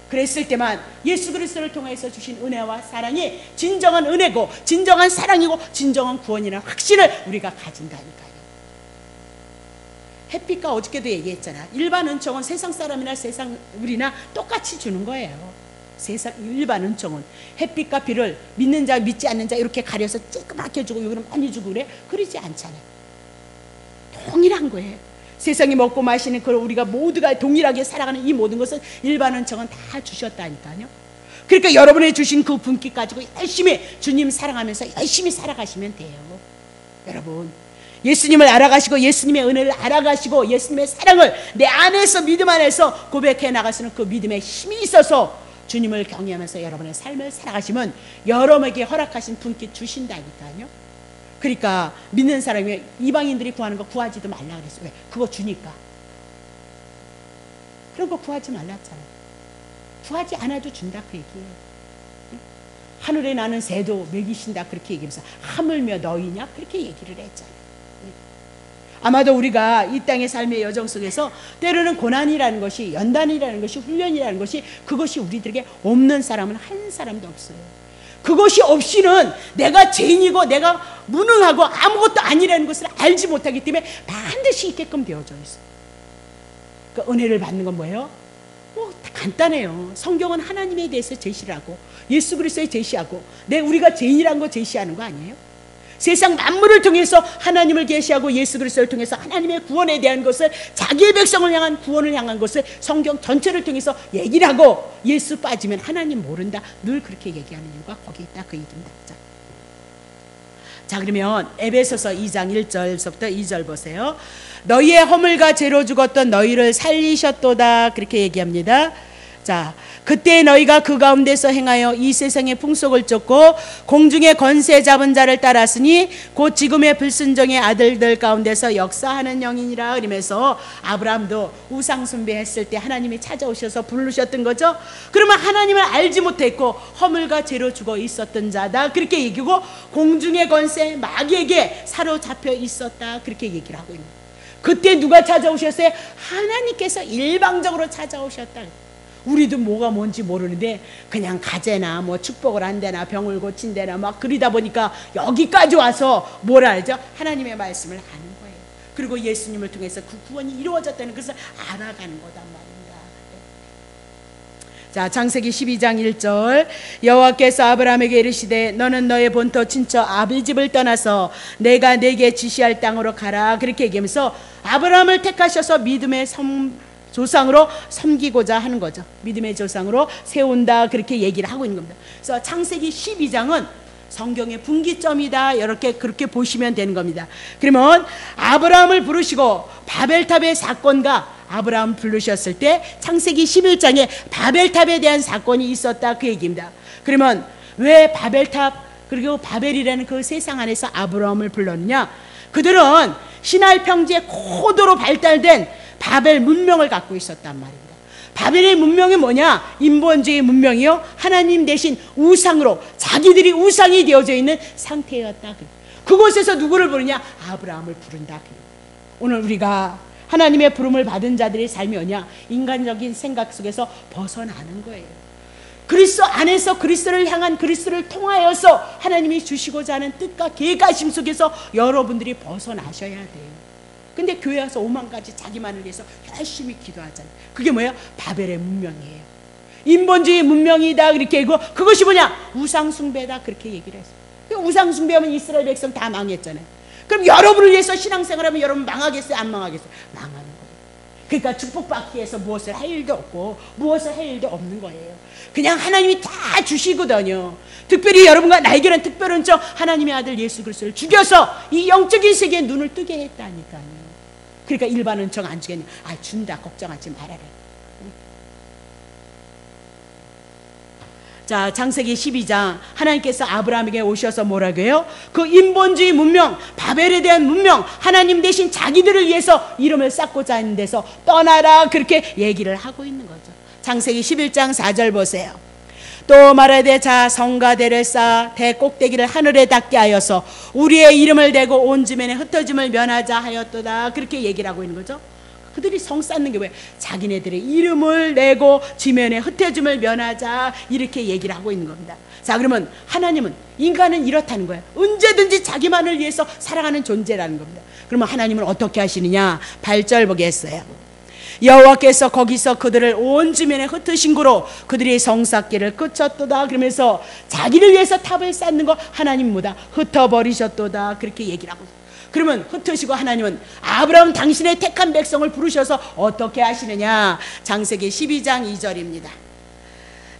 그랬을 때만 예수 그리스도를 통해서 주신 은혜와 사랑이 진정한 은혜고 진정한 사랑이고 진정한 구원이라는 확신을 우리가 가진다니까요. 햇빛과 어저께도 얘기했잖아. 일반 은총은 세상 사람이나 세상 우리나 똑같이 주는 거예요. 세상 일반 은총은 햇빛과 비를 믿는 자 믿지 않는 자 이렇게 가려서 쬐끄맣게 주고 여기는 많이 주고 그래? 그러지 않잖아요. 동일한 거예요. 세상이 먹고 마시는 그 우리가 모두가 동일하게 살아가는 이 모든 것은 일반 은총은 다 주셨다니까요. 그러니까 여러분의 주신 그 분기 가지고 열심히 주님 사랑하면서 열심히 살아가시면 돼요. 여러분, 예수님을 알아가시고 예수님의 은혜를 알아가시고 예수님의 사랑을 내 안에서 믿음 안에서 고백해 나갈 수 있는 그 믿음의 힘이 있어서 주님을 경외하면서 여러분의 삶을 살아가시면 여러분에게 허락하신 분께 주신다니까요. 그러니까 믿는 사람이 이방인들이 구하는 거 구하지도 말라 그랬어요. 왜? 그거 주니까. 그런 거 구하지 말랐잖아요. 구하지 않아도 준다 그 얘기예요. 하늘에 나는 새도 먹이신다 그렇게 얘기하면서 하물며 너희냐 그렇게 얘기를 했잖아요. 아마도 우리가 이 땅의 삶의 여정 속에서 때로는 고난이라는 것이, 연단이라는 것이, 훈련이라는 것이, 그것이 우리들에게 없는 사람은 한 사람도 없어요. 그것이 없이는 내가 죄인이고 내가 무능하고 아무것도 아니라는 것을 알지 못하기 때문에 반드시 있게끔 되어져 있어요. 그 은혜를 받는 건 뭐예요? 간단해요. 성경은 하나님에 대해서 제시를 하고 예수 그리스도에 제시하고 우리가 죄인이라는 거 제시하는 거 아니에요? 세상 만물을 통해서 하나님을 계시하고 예수 그리스도를 통해서 하나님의 구원에 대한 것을, 자기의 백성을 향한 구원을 향한 것을 성경 전체를 통해서 얘기를 하고, 예수 빠지면 하나님 모른다 늘 그렇게 얘기하는 이유가 거기 있다 그 얘기입니다. 자, 그러면 에베소서 2장 1절서부터 2절 보세요. 너희의 허물과 죄로 죽었던 너희를 살리셨도다 그렇게 얘기합니다. 자, 그때 너희가 그 가운데서 행하여 이 세상의 풍속을 쫓고 공중의 권세 잡은 자를 따랐으니 곧 지금의 불순종의 아들들 가운데서 역사하는 영이니라. 그러면서 아브라함도 우상 숭배했을 때 하나님이 찾아오셔서 부르셨던 거죠. 그러면 하나님을 알지 못했고 허물과 죄로 죽어 있었던 자다 그렇게 얘기고, 공중의 권세 마귀에게 사로잡혀 있었다 그렇게 얘기를 하고 있는 거예요. 그때 누가 찾아오셨어요? 하나님께서 일방적으로 찾아오셨다. 우리도 뭐가 뭔지 모르는데 그냥 가재나 뭐 축복을 한대나 병을 고친대나 막 그러다 보니까 여기까지 와서 뭐라 하죠? 하나님의 말씀을 하는 거예요. 그리고 예수님을 통해서 그 구원이 이루어졌다는 것을 알아가는 거단 말입니다. 자, 창세기 12장 1절. 여호와께서 아브라함에게 이르시되 너는 너의 본토 친척 아비 집을 떠나서 내가 내게 지시할 땅으로 가라 그렇게 얘기하면서 아브라함을 택하셔서 믿음의 조상으로 섬기고자 하는 거죠. 믿음의 조상으로 세운다 그렇게 얘기를 하고 있는 겁니다. 그래서 창세기 12장은 성경의 분기점이다 이렇게 그렇게 보시면 되는 겁니다. 그러면 아브라함을 부르시고 바벨탑의 사건과 아브라함 부르셨을 때 창세기 11장에 바벨탑에 대한 사건이 있었다 그 얘기입니다. 그러면 왜 바벨탑 그리고 바벨이라는 그 세상 안에서 아브라함을 불렀느냐? 그들은 시나이 평지에 고도로 발달된 바벨 문명을 갖고 있었단 말입니다. 바벨의 문명이 뭐냐? 인본주의 문명이요. 하나님 대신 우상으로 자기들이 우상이 되어져 있는 상태였다. 그곳에서 누구를 부르냐? 아브라함을 부른다. 오늘 우리가 하나님의 부름을 받은 자들의 삶이 뭐냐? 인간적인 생각 속에서 벗어나는 거예요. 그리스도 안에서 그리스도를 향한, 그리스도를 통하여서 하나님이 주시고자 하는 뜻과 계획하심 속에서 여러분들이 벗어나셔야 돼요. 근데 교회 와서 오만까지 자기만을 위해서 열심히 기도하잖아요. 그게 뭐예요? 바벨의 문명이에요. 인본주의 문명이다 그렇게 얘기하고, 그것이 뭐냐? 우상숭배다 그렇게 얘기를 했어요. 우상숭배하면 이스라엘 백성 다 망했잖아요. 그럼 여러분을 위해서 신앙생활하면 여러분 망하겠어요? 안 망하겠어요? 망하는 거예요. 그러니까 축복받기 위해서 무엇을 할 일도 없고 무엇을 할 일도 없는 거예요. 그냥 하나님이 다 주시거든요. 특별히 여러분과 나에게는 특별한 점, 하나님의 아들 예수 그리스도를 죽여서 이 영적인 세계에 눈을 뜨게 했다니까요. 그러니까 일반 은총 안 주겠냐? 아, 준다 걱정하지 말아라. 자, 창세기 12장 하나님께서 아브라함에게 오셔서 뭐라고 해요? 그 인본주의 문명, 바벨에 대한 문명, 하나님 대신 자기들을 위해서 이름을 쌓고자 하는 데서 떠나라 그렇게 얘기를 하고 있는 거죠. 창세기 11장 4절 보세요. 또 말하되 자 성가대를 쌓아 대 꼭대기를 하늘에 닿게 하여서 우리의 이름을 대고 온 지면에 흩어짐을 면하자 하였도다 그렇게 얘기를 하고 있는 거죠. 그들이 성 쌓는 게 왜? 자기네들의 이름을 내고 지면에 흩어짐을 면하자 이렇게 얘기를 하고 있는 겁니다. 자, 그러면 하나님은, 인간은 이렇다는 거예요. 언제든지 자기만을 위해서 살아가는 존재라는 겁니다. 그러면 하나님은 어떻게 하시느냐? 8절 보겠어요. 여호와께서 거기서 그들을 온 지면에 흩으신 고로 그들이 성 쌓기를 그쳤도다. 그러면서 자기를 위해서 탑을 쌓는 거 하나님 뭐다? 흩어버리셨도다 그렇게 얘기를 하고 있어요. 그러면 흩으시고 하나님은 아브라함 당신의 택한 백성을 부르셔서 어떻게 하시느냐? 창세기 12장 2절입니다.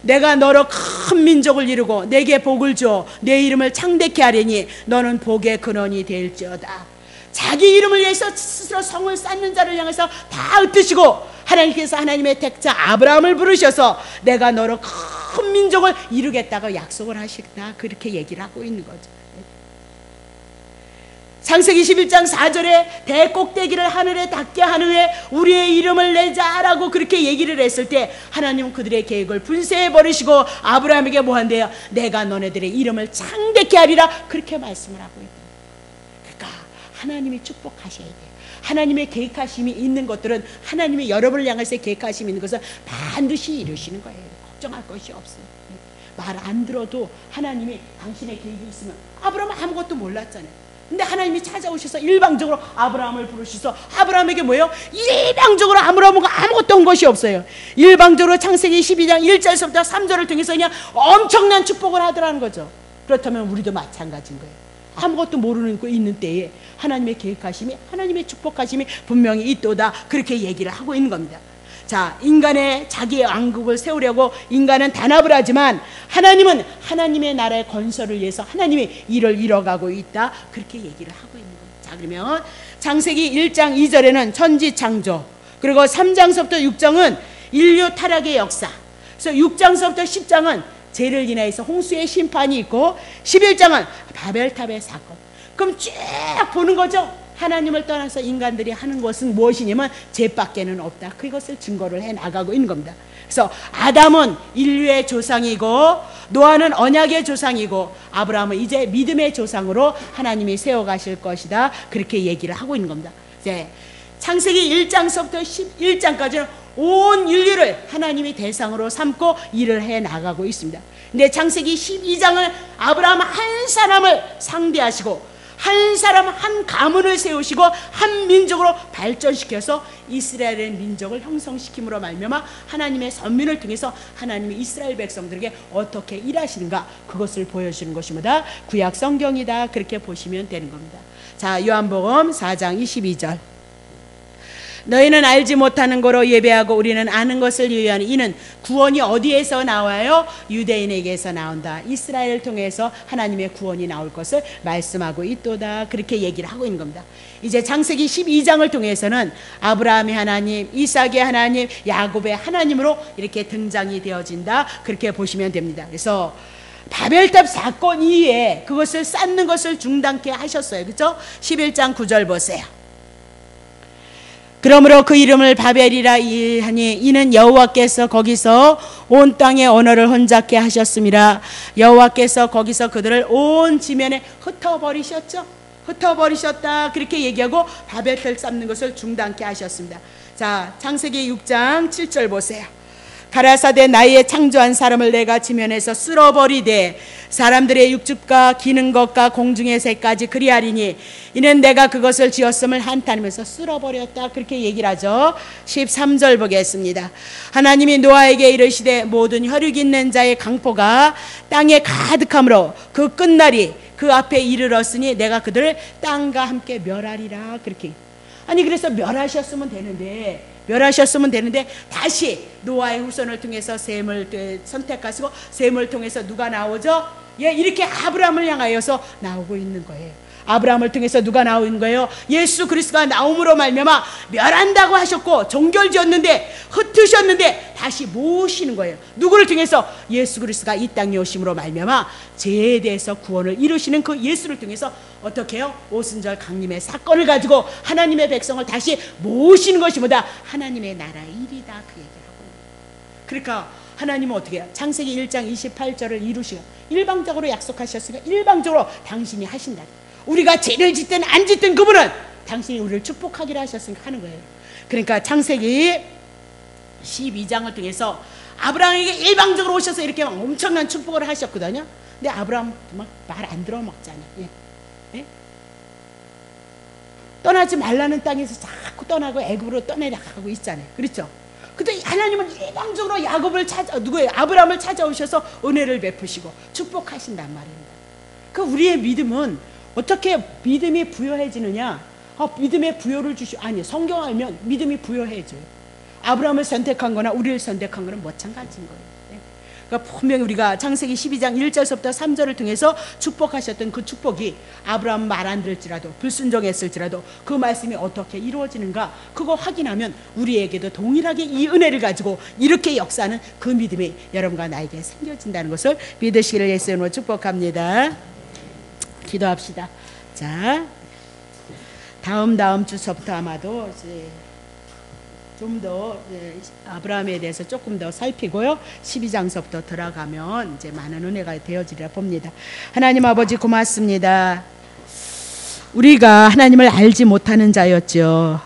내가 너로 큰 민족을 이루고 내게 복을 주어 내 이름을 창대케 하리니 너는 복의 근원이 될지어다. 자기 이름을 위해서 스스로 성을 쌓는 자를 향해서 다 흩으시고 하나님께서 하나님의 택자 아브라함을 부르셔서 내가 너로 큰 민족을 이루겠다고 약속을 하시다 그렇게 얘기를 하고 있는 거죠. 창세기 11장 4절에 대꼭대기를 하늘에 닿게 한 후에 우리의 이름을 내자라고 그렇게 얘기를 했을 때 하나님은 그들의 계획을 분쇄해 버리시고 아브라함에게 뭐 한대요? 내가 너네들의 이름을 창대케 하리라 그렇게 말씀을 하고 있다. 그러니까 하나님이 축복하셔야 돼요. 하나님의 계획하심이 있는 것들은, 하나님이 여러분을 향해서 계획하심이 있는 것은 반드시 이루시는 거예요. 걱정할 것이 없어요. 말 안 들어도 하나님이 당신의 계획이 있으면, 아브라함은 아무것도 몰랐잖아요. 근데 하나님이 찾아오셔서 일방적으로 아브라함을 부르셔서 아브라함에게 뭐예요? 일방적으로 아브라함과 아무것도 온 것이 없어요. 일방적으로 창세기 12장 1절에서부터 3절을 통해서 그냥 엄청난 축복을 하더라는 거죠. 그렇다면 우리도 마찬가지인 거예요. 아무것도 모르는 거 있는 때에 하나님의 계획하심이, 하나님의 축복하심이 분명히 있도다 그렇게 얘기를 하고 있는 겁니다. 자, 인간의 자기의 왕국을 세우려고 인간은 단합을 하지만 하나님은 하나님의 나라의 건설을 위해서 하나님이 일을 이뤄가고 있다 그렇게 얘기를 하고 있는 거예요. 자, 그러면 창세기 1장 2절에는 천지 창조, 그리고 3장서부터 6장은 인류 타락의 역사, 그래서 6장서부터 10장은 죄를 인하여서 홍수의 심판이 있고 11장은 바벨탑의 사건. 그럼 쭉 보는 거죠. 하나님을 떠나서 인간들이 하는 것은 무엇이냐면 죄밖에는 없다. 그것을 증거를 해 나가고 있는 겁니다. 그래서 아담은 인류의 조상이고 노아는 언약의 조상이고 아브라함은 이제 믿음의 조상으로 하나님이 세워가실 것이다 그렇게 얘기를 하고 있는 겁니다. 이제 창세기 1장서부터 11장까지는 온 인류를 하나님이 대상으로 삼고 일을 해 나가고 있습니다. 근데 창세기 12장은 아브라함 한 사람을 상대하시고 한 사람 한 가문을 세우시고 한 민족으로 발전시켜서 이스라엘의 민족을 형성시킴으로 말미암아 하나님의 선민을 통해서 하나님이 이스라엘 백성들에게 어떻게 일하시는가 그것을 보여주는 것이 뭐다? 구약 성경이다 그렇게 보시면 되는 겁니다. 자, 요한복음 4장 22절. 너희는 알지 못하는 거로 예배하고 우리는 아는 것을 유의하니 이는 구원이 어디에서 나와요? 유대인에게서 나온다. 이스라엘을 통해서 하나님의 구원이 나올 것을 말씀하고 있도다 그렇게 얘기를 하고 있는 겁니다. 이제 창세기 12장을 통해서는 아브라함의 하나님, 이삭의 하나님, 야곱의 하나님으로 이렇게 등장이 되어진다 그렇게 보시면 됩니다. 그래서 바벨탑 사건 이후에 그것을 쌓는 것을 중단케 하셨어요. 그렇죠? 11장 9절 보세요. 그러므로 그 이름을 바벨이라 하니 이는 여호와께서 거기서 온 땅의 언어를 혼잡게 하셨음이라. 여호와께서 거기서 그들을 온 지면에 흩어버리셨죠. 흩어버리셨다 그렇게 얘기하고 바벨탑 쌓는 것을 중단케 하셨습니다. 자, 창세기 6장 7절 보세요. 가라사대 나의 창조한 사람을 내가 지면에서 쓸어버리되 사람들의 육축과 기는 것과 공중의 새까지 그리하리니 이는 내가 그것을 지었음을 한탄하면서 쓸어버렸다 그렇게 얘기를 하죠. 13절 보겠습니다. 하나님이 노아에게 이르시되 모든 혈육 있는 자의 강포가 땅에 가득함으로 그 끝날이 그 앞에 이르렀으니 내가 그들을 땅과 함께 멸하리라 그렇게. 아니 그래서 멸하셨으면 되는데 다시 노아의 후손을 통해서 셈을 선택하시고 셈을 통해서 누가 나오죠? 예, 이렇게 아브라함을 향하여서 나오고 있는 거예요. 아브라함을 통해서 누가 나오는 거예요? 예수 그리스도가 나옴으로 말미암아 멸한다고 하셨고 종결지었는데 흩으셨는데 다시 모으시는 거예요. 누구를 통해서? 예수 그리스도가 이 땅에 오심으로 말미암아 죄에 대해서 구원을 이루시는 그 예수를 통해서 어떻게 해요? 오순절 강림의 사건을 가지고 하나님의 백성을 다시 모으시는 것이 뭐다? 하나님의 나라의 일이다 그 얘기를 하고. 그러니까 하나님은 어떻게 해요? 창세기 1장 28절을 이루시고 일방적으로 약속하셨으니까 일방적으로 당신이 하신다. 우리가 죄를 짓든 안 짓든 그분은 당신이 우리를 축복하기로 하셨으니까 하는 거예요. 그러니까 창세기 12장을 통해서 아브라함에게 일방적으로 오셔서 이렇게 막 엄청난 축복을 하셨거든요. 근데 아브라함 막 말 안 들어 먹잖아. 예? 예? 떠나지 말라는 땅에서 자꾸 떠나고 애굽으로 떠내려가고 있잖아요. 그렇죠? 근데 하나님은 일방적으로 아브라함을 찾아오셔서 은혜를 베푸시고 축복하신단 말입니다. 그 우리의 믿음은 어떻게 믿음이 부여해지느냐? 믿음의 부여를 성경 알면 믿음이 부여해져요. 아브라함을 선택한 거나 우리를 선택한 거는 마찬가지인 거예요. 그러니까 분명히 우리가 창세기 12장 1절부터 3절을 통해서 축복하셨던 그 축복이 아브라함 말 안 들을지라도 불순종했을지라도 그 말씀이 어떻게 이루어지는가 그거 확인하면 우리에게도 동일하게 이 은혜를 가지고 이렇게 역사하는 그 믿음이 여러분과 나에게 생겨진다는 것을 믿으시기를 예수의 이름으로 축복합니다. 기도합시다. 자, 다음 주서부터 아마도 이제 좀 더 아브라함에 대해서 조금 더 살피고요. 12장서부터 들어가면 이제 많은 은혜가 되어지리라 봅니다. 하나님 아버지 고맙습니다. 우리가 하나님을 알지 못하는 자였죠.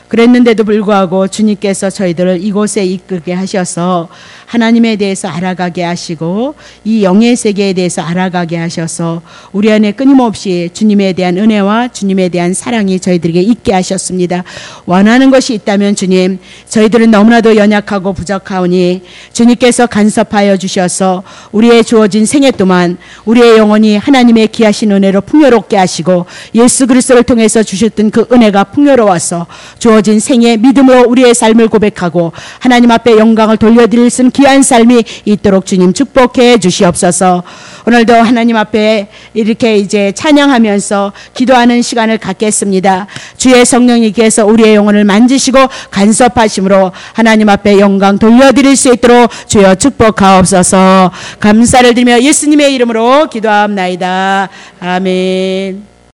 그랬는데도 불구하고 주님께서 저희들을 이곳에 이끌게 하셔서 하나님에 대해서 알아가게 하시고 이 영의 세계에 대해서 알아가게 하셔서 우리 안에 끊임없이 주님에 대한 은혜와 주님에 대한 사랑이 저희들에게 있게 하셨습니다. 원하는 것이 있다면 주님, 저희들은 너무나도 연약하고 부족하오니 주님께서 간섭하여 주셔서 우리의 주어진 생애 동안 우리의 영혼이 하나님의 귀하신 은혜로 풍요롭게 하시고 예수 그리스도를 통해서 주셨던 그 은혜가 풍요로워서 주어진 생애 믿음으로 우리의 삶을 고백하고 하나님 앞에 영광을 돌려드릴 수 있는 귀한 삶이 있도록 주님 축복해 주시옵소서. 오늘도 하나님 앞에 이렇게 이제 찬양하면서 기도하는 시간을 갖겠습니다. 주의 성령님께서 우리의 영혼을 만지시고 간섭하심으로 하나님 앞에 영광 돌려드릴 수 있도록 주여 축복하옵소서. 감사를 드리며 예수님의 이름으로 기도합나이다. 아멘.